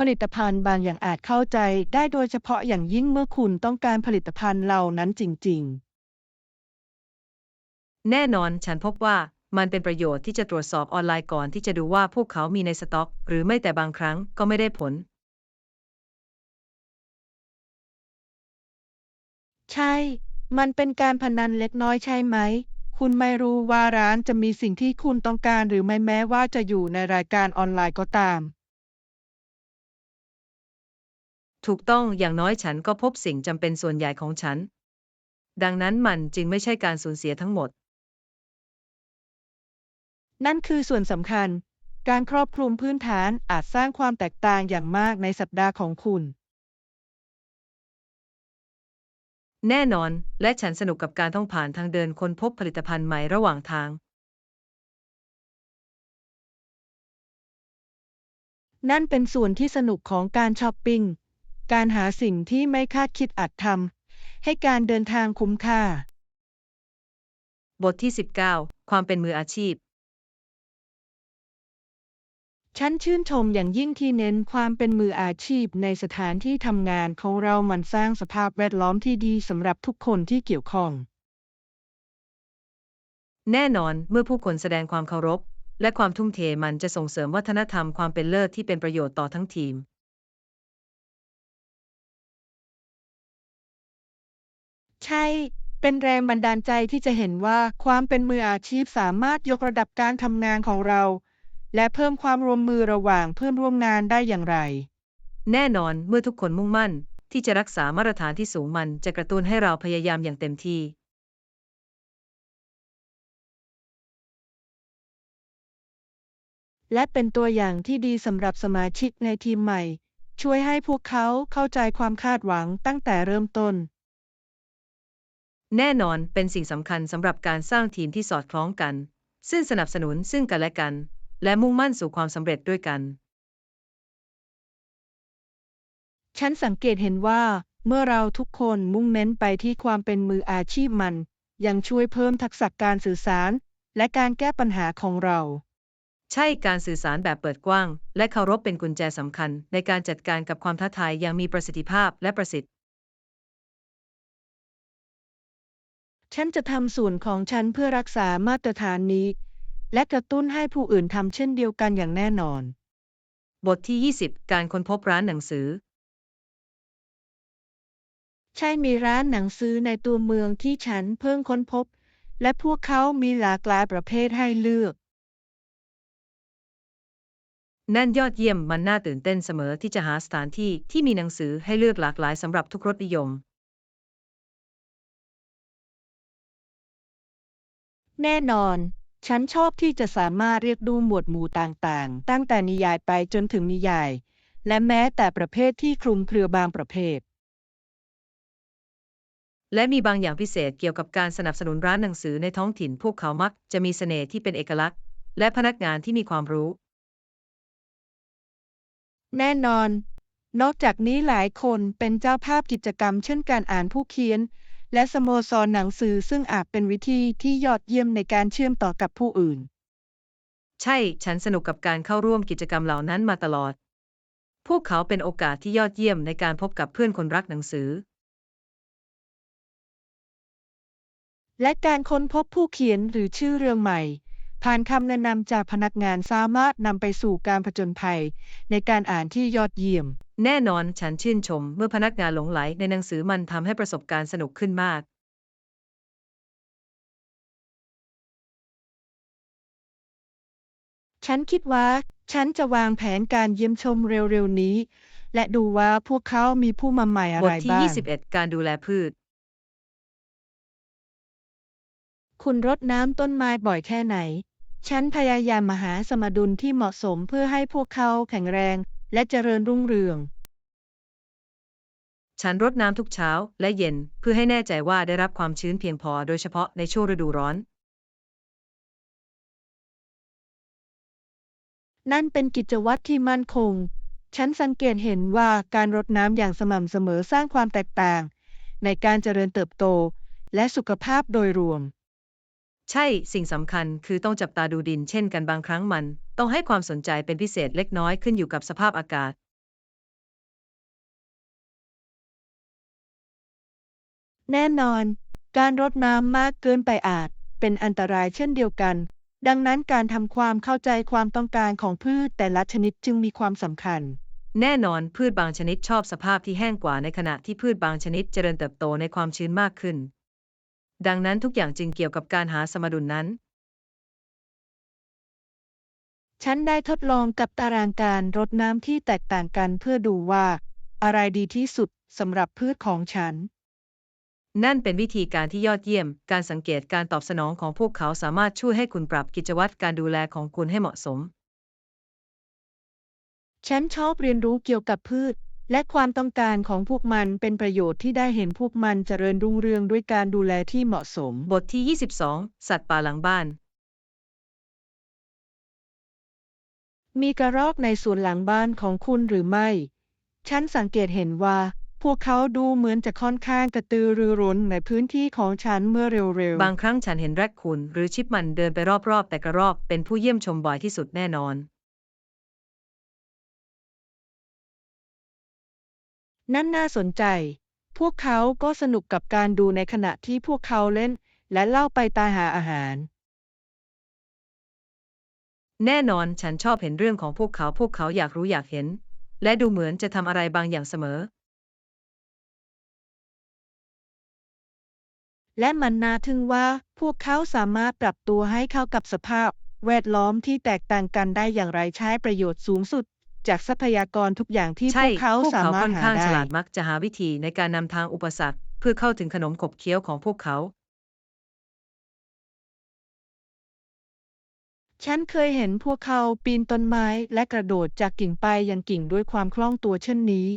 ผลิตภัณฑ์บางอย่างอาจเข้าใจได้โดยเฉพาะอย่างยิ่งเมื่อคุณต้องการผลิตภัณฑ์เหล่านั้นจริงๆ แน่นอนฉันพบว่ามันเป็นประโยชน์ที่จะตรวจสอบออนไลน์ก่อนที่จะดูว่าพวกเขามีในสต็อกหรือไม่แต่บางครั้งก็ไม่ได้ผล ใช่ มันเป็นการพนันเล็กน้อยใช่ไหม คุณไม่รู้ว่าร้านจะมีสิ่งที่คุณต้องการหรือไม่แม้ว่าจะอยู่ในรายการออนไลน์ก็ตาม ถูกต้องอย่างน้อยฉันก็พบสิ่งจำเป็นส่วนใหญ่ของฉัน ดังนั้นมันจึงไม่ใช่การสูญเสียทั้งหมด นั่นคือส่วนสำคัญ การครอบคลุมพื้นฐานอาจสร้างความแตกต่างอย่างมากในสัปดาห์ของคุณ แน่นอน และฉันสนุกกับการท่องผ่านทางเดินค้นพบผลิตภัณฑ์ใหม่ระหว่างทาง นั่นเป็นส่วนที่สนุกของการชอปปิ้ง การหาสิ่งที่ไม่คาดคิดอาจทำให้การเดินทางคุ้มค่า บทที่ 19 ความเป็นมืออาชีพ ฉันชื่นชมอย่างยิ่งที่เน้นความเป็นมืออาชีพในสถานที่ทำงานของเรามันสร้างสภาพแวดล้อมที่ดีสำหรับทุกคนที่เกี่ยวข้อง แน่นอนเมื่อผู้คนแสดงความเคารพและความทุ่มเทมันจะส่งเสริมวัฒนธรรมความเป็นเลิศที่เป็นประโยชน์ต่อทั้งทีม ใช่ เป็นแรงบันดาลใจที่จะเห็นว่าความเป็นมืออาชีพสามารถยกระดับการทำงานของเรา และเพิ่มความร่วมมือระหว่างเพื่อนร่วมงานได้อย่างไร แน่นอนเมื่อทุกคนมุ่งมั่นที่จะรักษามาตรฐานที่สูงมันจะกระตุ้นให้เราพยายามอย่างเต็มที่ และเป็นตัวอย่างที่ดีสำหรับสมาชิกในทีมใหม่ ช่วยให้พวกเขาเข้าใจความคาดหวังตั้งแต่เริ่มต้น แน่นอนเป็นสิ่งสำคัญสำหรับการสร้างทีมที่สอดคล้องกัน ซึ่งสนับสนุนซึ่งกันและกัน และมุ่งมั่นสู่ความสำเร็จด้วยกัน ฉันสังเกตเห็นว่าเมื่อเราทุกคนมุ่งเน้นไปที่ความเป็นมืออาชีพมันยังช่วยเพิ่มทักษะการสื่อสารและการแก้ปัญหาของเรา ใช่การสื่อสารแบบเปิดกว้างและเคารพเป็นกุญแจสำคัญในการจัดการกับความท้าทายอย่างมีประสิทธิภาพและประสิทธิ ฉันจะทำส่วนของฉันเพื่อรักษามาตรฐานนี้และกระตุ้นให้ผู้อื่นทำเช่นเดียวกันอย่างแน่นอน บทที่ 20 การค้นพบร้านหนังสือ ใช่มีร้านหนังสือในตัวเมืองที่ฉันเพิ่งค้นพบและพวกเขามีหลากหลายประเภทให้เลือก นั่นยอดเยี่ยมมันน่าตื่นเต้นเสมอที่จะหาสถานที่ที่มีหนังสือให้เลือกหลากหลายสำหรับทุกรสนิยม แน่นอน ฉันชอบที่จะสามารถเรียกดูหมวดหมู่ต่างๆ ตั้งแต่นิยายไปจนถึงนิยาย และแม้แต่ประเภทที่คลุมเครือบางประเภท และมีบางอย่างพิเศษเกี่ยวกับการสนับสนุนร้านหนังสือในท้องถิ่นพวกเขามักจะมีเสน่ห์ที่เป็นเอกลักษณ์และพนักงานที่มีความรู้ แน่นอน นอกจากนี้หลายคนเป็นเจ้าภาพกิจกรรมเช่นการอ่านผู้เขียน และสโมสรหนังสือซึ่งอาจเป็นวิธีที่ยอดเยี่ยมในการเชื่อมต่อกับผู้อื่น ใช่ฉันสนุกกับการเข้าร่วมกิจกรรมเหล่านั้นมาตลอด พวกเขาเป็นโอกาสที่ยอดเยี่ยมในการพบกับเพื่อนคนรักหนังสือ และการค้นพบผู้เขียนหรือชื่อเรื่องใหม่ ผ่านคำแนะนำจากพนักงานสามารถนำไปสู่การผจญภัยในการอ่านที่ยอดเยี่ยม แน่นอนฉันชื่นชมเมื่อพนักงานหลงไหลในหนังสือมันทำให้ประสบการณ์สนุกขึ้นมาก ฉันคิดว่าฉันจะวางแผนการเยี่ยมชมเร็วๆนี้ และดูว่าพวกเขามีผู้มาใหม่อะบไรทที่ บ้าง 21 การดูแลพืช คุณรดน้ำต้นไม้บ่อยแค่ไหน ฉันพยายามหาสมดุลที่เหมาะสมเพื่อให้พวกเขาแข็งแรงและเจริญรุ่งเรือง ฉันรดน้ำทุกเช้าและเย็นเพื่อให้แน่ใจว่าได้รับความชื้นเพียงพอโดยเฉพาะในช่วงฤดูร้อน นั่นเป็นกิจวัตรที่มั่นคง ฉันสังเกตเห็นว่าการรดน้ำอย่างสม่ำเสมอสร้างความแตกต่างในการเจริญเติบโตและสุขภาพโดยรวม ใช่สิ่งสำคัญคือต้องจับตาดูดินเช่นกันบางครั้งมันต้องให้ความสนใจเป็นพิเศษเล็กน้อยขึ้นอยู่กับสภาพอากาศ แน่นอน การรดน้ำมากเกินไปอาจเป็นอันตรายเช่นเดียวกัน ดังนั้นการทำความเข้าใจความต้องการของพืชแต่ละชนิดจึงมีความสำคัญ แน่นอนพืชบางชนิดชอบสภาพที่แห้งกว่าในขณะที่พืชบางชนิดเจริญเติบโตในความชื้นมากขึ้นดังนั้นทุกอย่างจึงเกี่ยวกับการหาสมดุลนั้นฉันได้ทดลองกับตารางการรดน้ำที่แตกต่างกันเพื่อดูว่าอะไรดีที่สุดสำหรับพืชของฉัน นั่นเป็นวิธีการที่ยอดเยี่ยมการสังเกตการตอบสนองของพวกเขาสามารถช่วยให้คุณปรับกิจวัตรการดูแลของคุณให้เหมาะสมฉันชอบเรียนรู้เกี่ยวกับพืชและความต้องการของพวกมันเป็นประโยชน์ที่ได้เห็นพวกมันเจริญรุ่งเรืองด้วยการดูแลที่เหมาะสม บทที่22สัตว์ป่าหลังบ้านมีกระรอกในสวนหลังบ้านของคุณหรือไม่ ฉันสังเกตเห็นว่าพวกเขาดูเหมือนจะค่อนข้างกระตือรือร้นในพื้นที่ของฉันเมื่อเร็วบางครั้งฉันเห็นแรคคูนหรือชิปมันเดินไปรอบๆแต่กระรอกเป็นผู้เยี่ยมชมบ่อยที่สุดแน่นอนๆนั่นน่าสนใจ พวกเขาก็สนุกกับการดูในขณะที่พวกเขาเล่นและเล่าไปตามหาอาหาร แน่นอนฉันชอบเห็นเรื่องของพวกเขาอยากรู้อยากเห็นและดูเหมือนจะทำอะไรบางอย่างเสมอและมันน่าทึ่งว่าพวกเขาสามารถปรับตัวให้เข้ากับสภาพแวดล้อมที่แตกต่างกันได้อย่างไรใช้ประโยชน์สูงสุดจากทรัพยากรทุกอย่างที่พ ใช่ วกเขาพวกเขา สามาร ค่ ถ อน หา ข้างฉ ได้ ลาดมักจะหาวิธีในการนำทางอุปสรรคเพื่อเข้าถึงขนมขบเคี้ยวของพวกเขาฉันเคยเห็นพวกเขาปีนต้นไม้และกระโดดจากกิ่งไปยังกิ่งด้วยความคล่องตัวเช่นนี้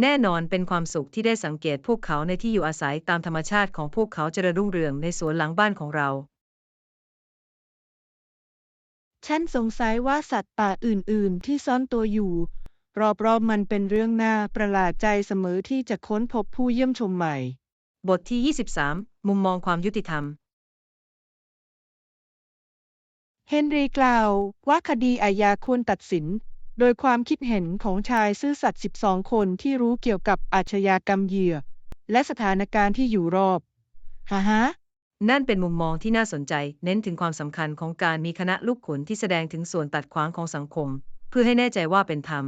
แน่นอนเป็นความสุขที่ได้สังเกตพวกเขาในที่อยู่อาศัยตามธรรมชาติของพวกเขาเจริญรุ่งเรืองในสวนหลังบ้านของเราฉันสงสัยว่าสัตว์ป่าอื่นๆที่ซ่อนตัวอยู่รอบๆมันเป็นเรื่องน่าประหลาดใจเสมอที่จะค้นพบผู้เยี่ยมชมใหม่ บทที่23มุมมองความยุติธรรมเฮนรีกล่าวว่าคดีอาญาควรตัดสินโดยความคิดเห็นของชายซื่อสัตย์12 คนที่รู้เกี่ยวกับอาชญากรรมเหยื่อและสถานการณ์ที่อยู่รอบฮะ นั่นเป็นมุมมองที่น่าสนใจเน้นถึงความสำคัญของการมีคณะลูกขุนที่แสดงถึงส่วนตัดขวางของสังคมเพื่อให้แน่ใจว่าเป็นธรรม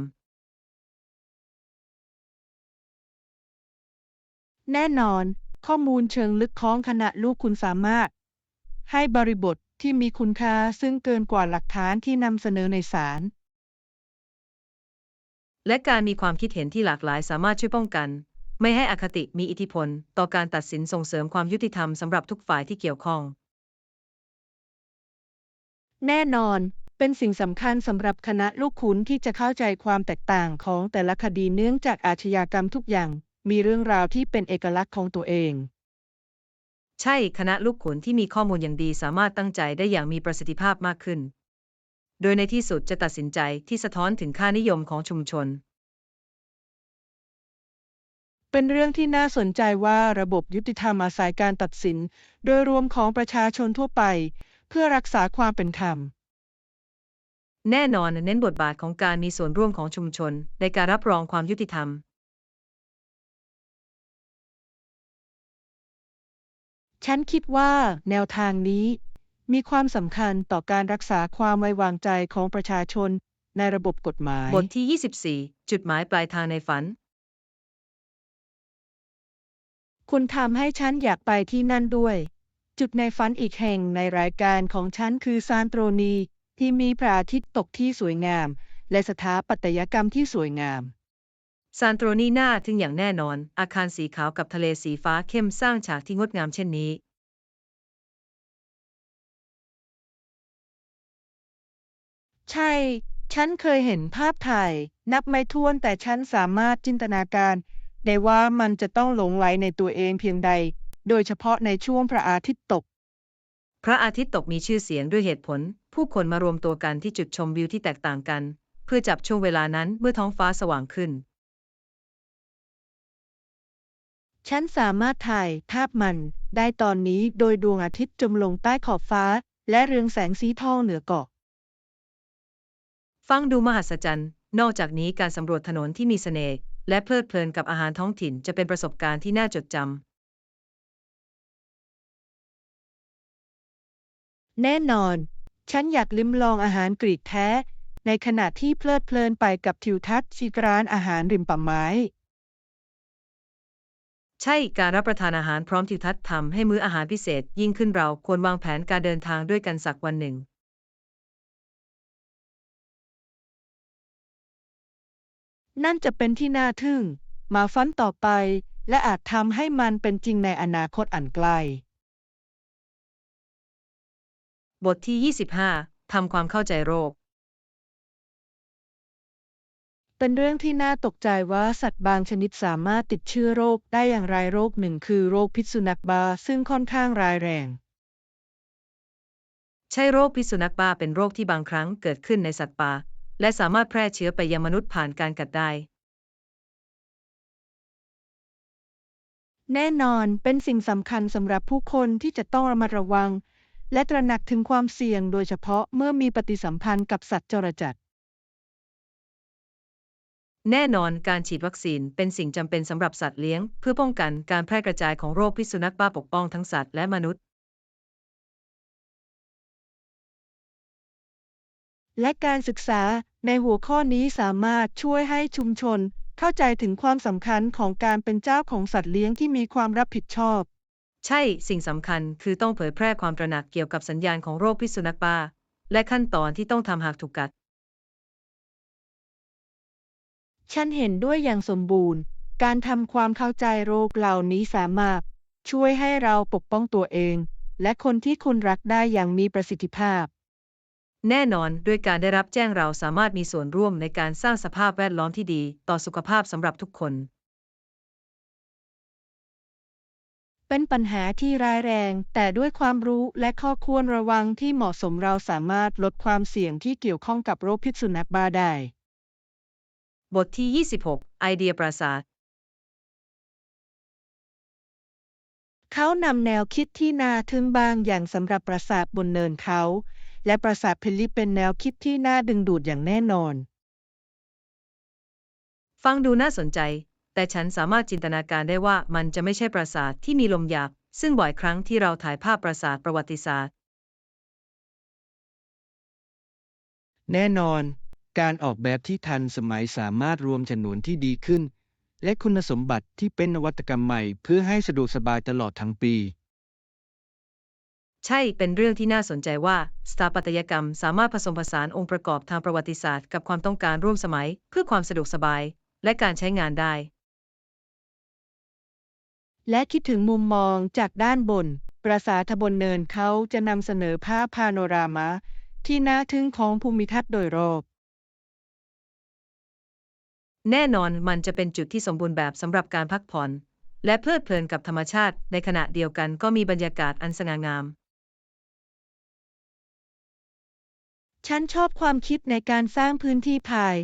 แน่นอนข้อมูลเชิงลึกของคณะลูกคุณสามารถให้บริบทที่มีคุณค่าซึ่งเกินกว่าหลักฐานที่นำเสนอในศาล และการมีความคิดเห็นที่หลากหลายสามารถช่วยป้องกันไม่ให้อคติมีอิทธิพลต่อการตัดสินส่งเสริมความยุติธรรมสำหรับทุกฝ่ายที่เกี่ยวข้องแน่นอนเป็นสิ่งสำคัญสำหรับคณะลูกขุนที่จะเข้าใจความแตกต่างของแต่ละคดีเนื่องจากอาชญากรรมทุกอย่างมีเรื่องราวที่เป็นเอกลักษณ์ของตัวเอง ใช่คณะลูกขุนที่มีข้อมูลอย่างดีสามารถตั้งใจได้อย่างมีประสิทธิภาพมากขึ้นโดยในที่สุดจะตัดสินใจที่สะท้อนถึงค่านิยมของชุมชนเป็นเรื่องที่น่าสนใจว่าระบบยุติธรรมอาศัยการตัดสินโดยรวมของประชาชนทั่วไปเพื่อรักษาความเป็นธรรม แน่นอนเน้นบทบาทของการมีส่วนร่วมของชุมชนในการรับรองความยุติธรรมฉันคิดว่าแนวทางนี้มีความสำคัญต่อการรักษาความไว้วางใจของประชาชนในระบบกฎหมาย บทที่24จุดหมายปลายทางในฝันคุณทำให้ฉันอยากไปที่นั่นด้วย จุดในฝันอีกแห่งในรายการของฉันคือซานโตรนีที่มีพระอาทิตย์ตกที่สวยงามและสถาปัตยกรรมที่สวยงาม ซานโตรนีน่าทึ่งอย่างแน่นอนอาคารสีขาวกับทะเลสีฟ้าเข้มสร้างฉากที่งดงามเช่นนี้ใช่ ฉันเคยเห็นภาพถ่ายนับไม่ถ้วนแต่ฉันสามารถจินตนาการได้ว่ามันจะต้องหลงไหลในตัวเองเพียงใด โดยเฉพาะในช่วงพระอาทิตย์ตก พระอาทิตย์ตกมีชื่อเสียงด้วยเหตุผลผู้คนมารวมตัวกันที่จุดชมวิวที่แตกต่างกันเพื่อจับช่วงเวลานั้นเมื่อท้องฟ้าสว่างขึ้นฉันสามารถถ่ายภาพมันได้ตอนนี้โดยดวงอาทิตย์จมลงใต้ขอบฟ้าและเรืองแสงสีทองเหนือเกาะ ฟังดูมหัศจรรย์นอกจากนี้การสำรวจถนนที่มีเสน่ห์และเพลิดเพลินกับอาหารท้องถิ่นจะเป็นประสบการณ์ที่น่าจดจำ แน่นอน ฉันอยากลิ้มลองอาหารกรีกแท้ ในขณะที่เพลิดเพลินไปกับทิวทัศน์ที่ร้านอาหารริมป่าไม้ ใช่การรับประทานอาหารพร้อมทิวทัศน์ทำให้มื้ออาหารพิเศษยิ่งขึ้นเราควรวางแผนการเดินทางด้วยกันสักวันหนึ่ง นั่นจะเป็นที่น่าทึ่งมาฟันต่อไป และอาจทำให้มันเป็นจริงในอนาคตอันไกล บทที่ 25 ทำความเข้าใจโรค เป็นเรื่องที่น่าตกใจว่าสัตว์บางชนิดสามารถติดเชื้อโรคได้อย่างไรโรคหนึ่งคือโรคพิษสุนัขบ้าซึ่งค่อนข้างร้ายแรง ใช่โรคพิษสุนัขบ้าเป็นโรคที่บางครั้งเกิดขึ้นในสัตว์ป่าและสามารถแพร่เชื้อไปยังมนุษย์ผ่านการกัดได้ แน่นอนเป็นสิ่งสำคัญสำหรับผู้คนที่จะต้องระมัดระวัง และตระหนักถึงความเสี่ยงโดยเฉพาะเมื่อมีปฏิสัมพันธ์กับสัตว์จรจัด แน่นอนการฉีดวัคซีนเป็นสิ่งจำเป็นสำหรับสัตว์เลี้ยงเพื่อป้องกันการแพร่กระจายของโรคพิษสุนัขบ้าปกป้องทั้งสัตว์และมนุษย์ และการศึกษาในหัวข้อนี้สามารถช่วยให้ชุมชนเข้าใจถึงความสำคัญของการเป็นเจ้าของสัตว์เลี้ยงที่มีความรับผิดชอบ ใช่สิ่งสำคัญคือต้องเผยแพร่ความตระหนักเกี่ยวกับสัญญาณของโรคพิษสุนัขบ้าและขั้นตอนที่ต้องทำหากถูกกัด ฉันเห็นด้วยอย่างสมบูรณ์ การทำความเข้าใจโรคเหล่านี้สามารถช่วยให้เราปกป้องตัวเอง และคนที่คุณรักได้อย่างมีประสิทธิภาพ แน่นอนด้วยการได้รับแจ้งเราสามารถมีส่วนร่วมในการสร้างสภาพแวดล้อมที่ดีต่อสุขภาพสำหรับทุกคน เป็นปัญหาที่ร้ายแรง แต่ด้วยความรู้และข้อควรระวังที่เหมาะสมเราสามารถลดความเสี่ยงที่เกี่ยวข้องกับโรคพิษสุนัขบ้าได้ บทที่ 26 ไอเดียปราสาท เขานำแนวคิดที่น่าทึ่งบางอย่างสำหรับปราสาทบนเนินเขา และปราสาทเพลลิปเป็นแนวคิดที่น่าดึงดูดอย่างแน่นอน ฟังดูน่าสนใจ แต่ฉันสามารถจินตนาการได้ว่ามันจะไม่ใช่ปราสาทที่มีลมหยาบซึ่งบ่อยครั้งที่เราถ่ายภาพปราสาทประวัติศาสตร์ แน่นอน การออกแบบที่ทันสมัยสามารถรวมฉนวนที่ดีขึ้น และคุณสมบัติที่เป็นนวัตกรรมใหม่เพื่อให้สะดวกสบายตลอดทั้งปี ใช่เป็นเรื่องที่น่าสนใจว่าสถาปัตยกรรมสามารถผสมผสานองค์ประกอบทางประวัติศาสตร์กับความต้องการร่วมสมัยเพื่อความสะดวกสบายและการใช้งานได้ และคิดถึงมุมมองจากด้านบน ปราสาทบนเนินเขาจะนำเสนอภาพพาโนรามาที่น่าทึ่งของภูมิทัศน์โดยรอบ แน่นอนมันจะเป็นจุดที่สมบูรณ์แบบสำหรับการพักผ่อนและเพลิดเพลินกับธรรมชาติในขณะเดียวกันก็มีบรรยากาศอันสง่างาม ฉันชอบความคิดในการสร้างพื้นที่ภาย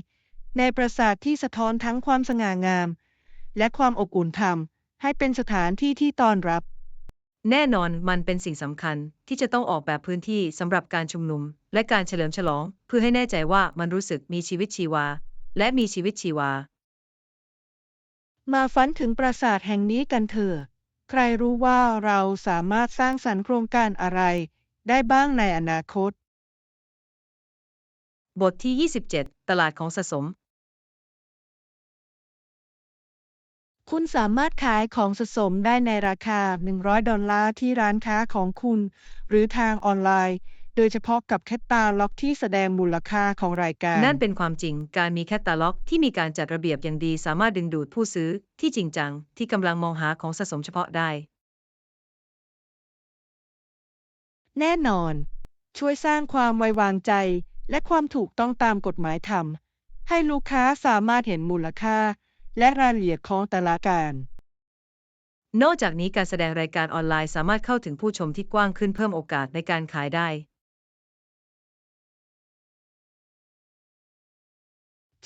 ในปราสาทที่สะท้อนทั้งความสง่างาม และความอบอุ่นทำให้เป็นสถานที่ที่ต้อนรับ แน่นอนมันเป็นสิ่งสำคัญที่จะต้องออกแบบพื้นที่สำหรับการชุมนุมและการเฉลิมฉลองเพื่อให้แน่ใจว่ามันรู้สึกมีชีวิตชีวาและมีชีวิตชีวา มาฝันถึงปราสาทแห่งนี้กันเถอะใครรู้ว่าเราสามารถสร้างสรรค์โครงการอะไรได้บ้างในอนาคต บทที่ 27 ตลาดของสะสม คุณสามารถขายของสะสมได้ในราคา$100ที่ร้านค้าของคุณ หรือทางออนไลน์ โดยเฉพาะกับแคตตาล็อกที่แสดงมูลค่าของรายการ นั่นเป็นความจริงการมีแคตตาล็อกที่มีการจัดระเบียบอย่างดีสามารถดึงดูดผู้ซื้อที่จริงจังที่กำลังมองหาของสะสมเฉพาะได้ แน่นอน ช่วยสร้างความไว้วางใจและความถูกต้องตามกฎหมายทำให้ลูกค้าสามารถเห็นมูลค่าและรายละเอียดของแต่ละการ นอกจากนี้การแสดงรายการออนไลน์สามารถเข้าถึงผู้ชมที่กว้างขึ้นเพิ่มโอกาสในการขายได้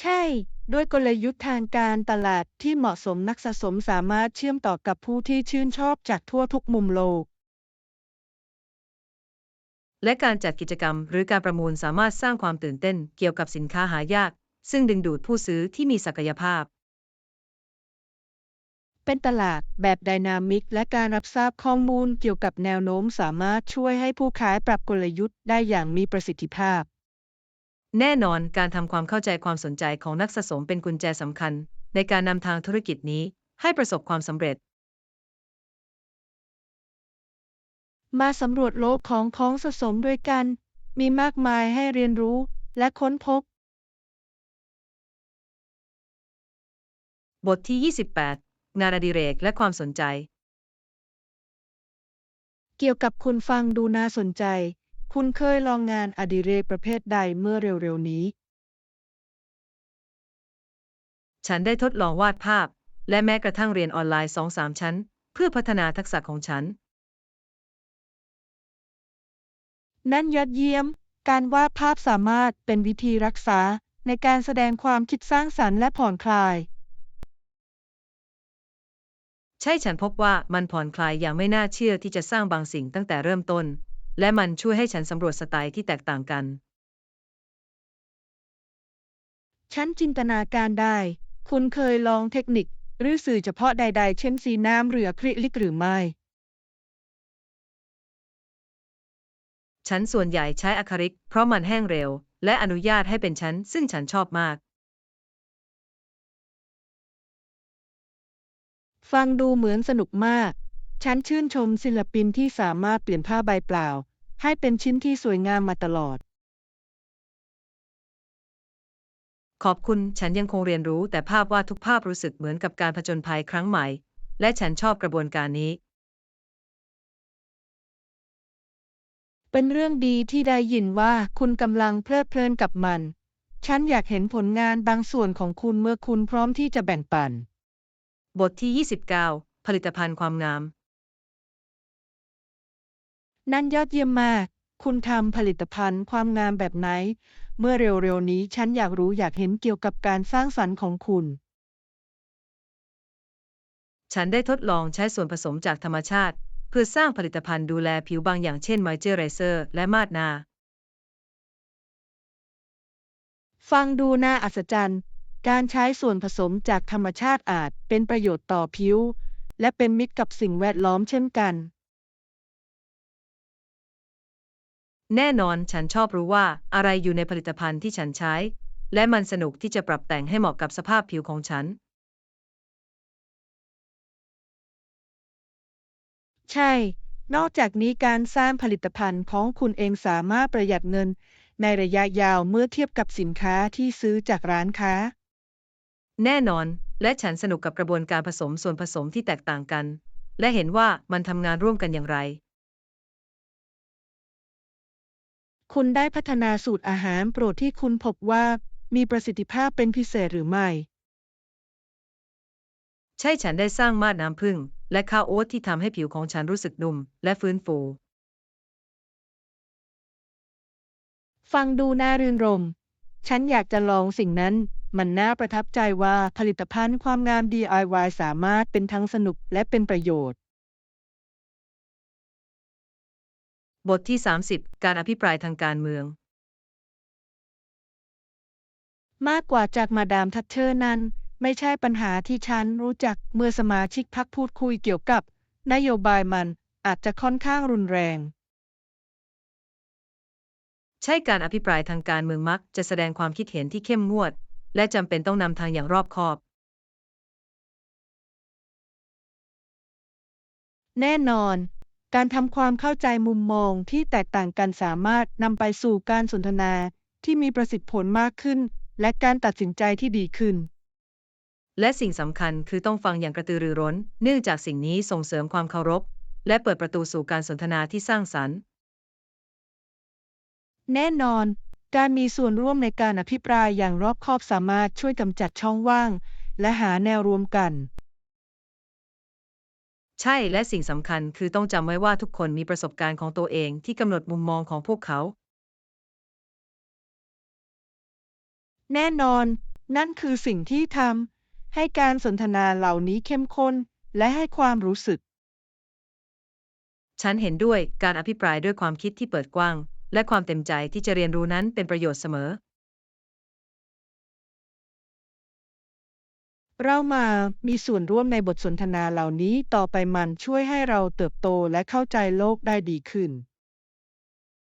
ใช่ ด้วยกลยุทธ์ทางการตลาดที่เหมาะสมนักสะสมสามารถเชื่อมต่อกับผู้ที่ชื่นชอบจากทั่วทุกมุมโลก และการจัดกิจกรรมหรือการประมูลสามารถสร้างความตื่นเต้นเกี่ยวกับสินค้าหายากซึ่งดึงดูดผู้ซื้อที่มีศักยภาพ เป็นตลาดแบบไดนามิกและการรับทราบข้อมูลเกี่ยวกับแนวโน้มสามารถช่วยให้ผู้ขายปรับกลยุทธ์ได้อย่างมีประสิทธิภาพ แน่นอนการทำความเข้าใจความสนใจของนักสะสมเป็นกุญแจสำคัญในการนำทางธุรกิจนี้ให้ประสบความสำเร็จ มาสำรวจโลกของสะสมด้วยกัน มีมากมายให้เรียนรู้และค้นพบ บทที่ 28 งานอดิเรกและความสนใจ เกี่ยวกับคุณฟังดูน่าสนใจ คุณเคยลองงานอดิเรกประเภทใดเมื่อเร็วๆนี้ ฉันได้ทดลองวาดภาพ และแม้กระทั่งเรียนออนไลน์ 2-3 ชั้น เพื่อพัฒนาทักษะของฉัน นั่นยอดเยี่ยม การวาดภาพสามารถเป็นวิธีรักษาในการแสดงความคิดสร้างสรรค์และผ่อนคลาย ใช่ฉันพบว่ามันผ่อนคลายอย่างไม่น่าเชื่อที่จะสร้างบางสิ่งตั้งแต่เริ่มต้น และมันช่วยให้ฉันสำรวจสไตล์ที่แตกต่างกัน ฉันจินตนาการได้ คุณเคยลองเทคนิคหรือสื่อเฉพาะใดๆ เช่นสีน้ำหรืออะคริลิกหรือไม่ ฉันส่วนใหญ่ใช้อะคริลิกเพราะมันแห้งเร็ว และอนุญาตให้เป็นชั้นซึ่งฉันชอบมาก ฟังดูเหมือนสนุกมาก ฉันชื่นชมศิลปินที่สามารถเปลี่ยนผ้าใบเปล่าให้เป็นชิ้นที่สวยงามมาตลอด ขอบคุณ ฉันยังคงเรียนรู้แต่ภาพวาดทุกภาพรู้สึกเหมือนกับการผจญภัยครั้งใหม่ และฉันชอบกระบวนการนี้ เป็นเรื่องดีที่ได้ยินว่าคุณกำลังเพลิดเพลินกับมัน ฉันอยากเห็นผลงานบางส่วนของคุณเมื่อคุณพร้อมที่จะแบ่งปัน บทที่ 29 ผลิตภัณฑ์ความงาม นั่นยอดเยี่ยมมาก คุณทำผลิตภัณฑ์ความงามแบบไหน เมื่อเร็วๆนี้ฉันอยากรู้อยากเห็นเกี่ยวกับการสร้างสรรค์ของคุณ ฉันได้ทดลองใช้ส่วนผสมจากธรรมชาติ เพื่อสร้างผลิตภัณฑ์ดูแลผิวบางอย่างเช่นมอยเจอไรเซอร์และมาสก์หน้า ฟังดูน่าอัศจรรย์ การใช้ส่วนผสมจากธรรมชาติอาจเป็นประโยชน์ต่อผิว และเป็นมิตรกับสิ่งแวดล้อมเช่นกัน แน่นอนฉันชอบรู้ว่าอะไรอยู่ในผลิตภัณฑ์ที่ฉันใช้ และมันสนุกที่จะปรับแต่งให้เหมาะกับสภาพผิวของฉัน ใช่ นอกจากนี้การสร้างผลิตภัณฑ์ของคุณเองสามารถประหยัดเงินในระยะยาวเมื่อเทียบกับสินค้าที่ซื้อจากร้านค้า แน่นอน และฉันสนุกกับกระบวนการผสมส่วนผสมที่แตกต่างกัน และเห็นว่ามันทำงานร่วมกันอย่างไร คุณได้พัฒนาสูตรอาหารโปรดที่คุณพบว่ามีประสิทธิภาพเป็นพิเศษหรือไม่ ใช่ฉันได้สร้างมาสน้ำผึ้งและข้าวโอ๊ตที่ทำให้ผิวของฉันรู้สึกนุ่มและฟื้นฟู ฟังดูน่ารื่นรมย์ ฉันอยากจะลองสิ่งนั้น มันน่าประทับใจว่าผลิตภัณฑ์ความงาม DIY สามารถเป็นทั้งสนุกและเป็นประโยชน์ บทที่ 30 การอภิปรายทางการเมือง มากกว่าจากมาดามทัชเชอร์นั้น ไม่ใช่ปัญหาที่ฉันรู้จักเมื่อสมาชิกพรรคพูดคุยเกี่ยวกับนโยบายมันอาจจะค่อนข้างรุนแรง ใช่การอภิปรายทางการเมืองมักจะแสดงความคิดเห็นที่เข้มงวด และจำเป็นต้องนำทางอย่างรอบคอบ แน่นอน การทำความเข้าใจมุมมองที่แตกต่างกันสามารถนำไปสู่การสนทนาที่มีประสิทธิผลมากขึ้น และการตัดสินใจที่ดีขึ้น และสิ่งสำคัญคือต้องฟังอย่างกระตือรือร้น เนื่องจากสิ่งนี้ส่งเสริมความเคารพ และเปิดประตูสู่การสนทนาที่สร้างสรรค์ แน่นอน การมีส่วนร่วมในการอภิปรายอย่างรอบคอบสามารถช่วยกำจัดช่องว่าง และหาแนวรวมกัน ใช่และสิ่งสำคัญคือต้องจำไว้ว่าทุกคนมีประสบการณ์ของตัวเองที่กำหนดมุมมองของพวกเขา แน่นอน นั่นคือสิ่งที่ทำให้การสนทนาเหล่านี้เข้มข้น และให้ความรู้สึก ฉันเห็นด้วยการอภิปรายด้วยความคิดที่เปิดกว้าง และความเต็มใจที่จะเรียนรู้นั้นเป็นประโยชน์เสมอ เรามามีส่วนร่วมในบทสนทนาเหล่านี้ต่อไปมันช่วยให้เราเติบโตและเข้าใจโลกได้ดีขึ้น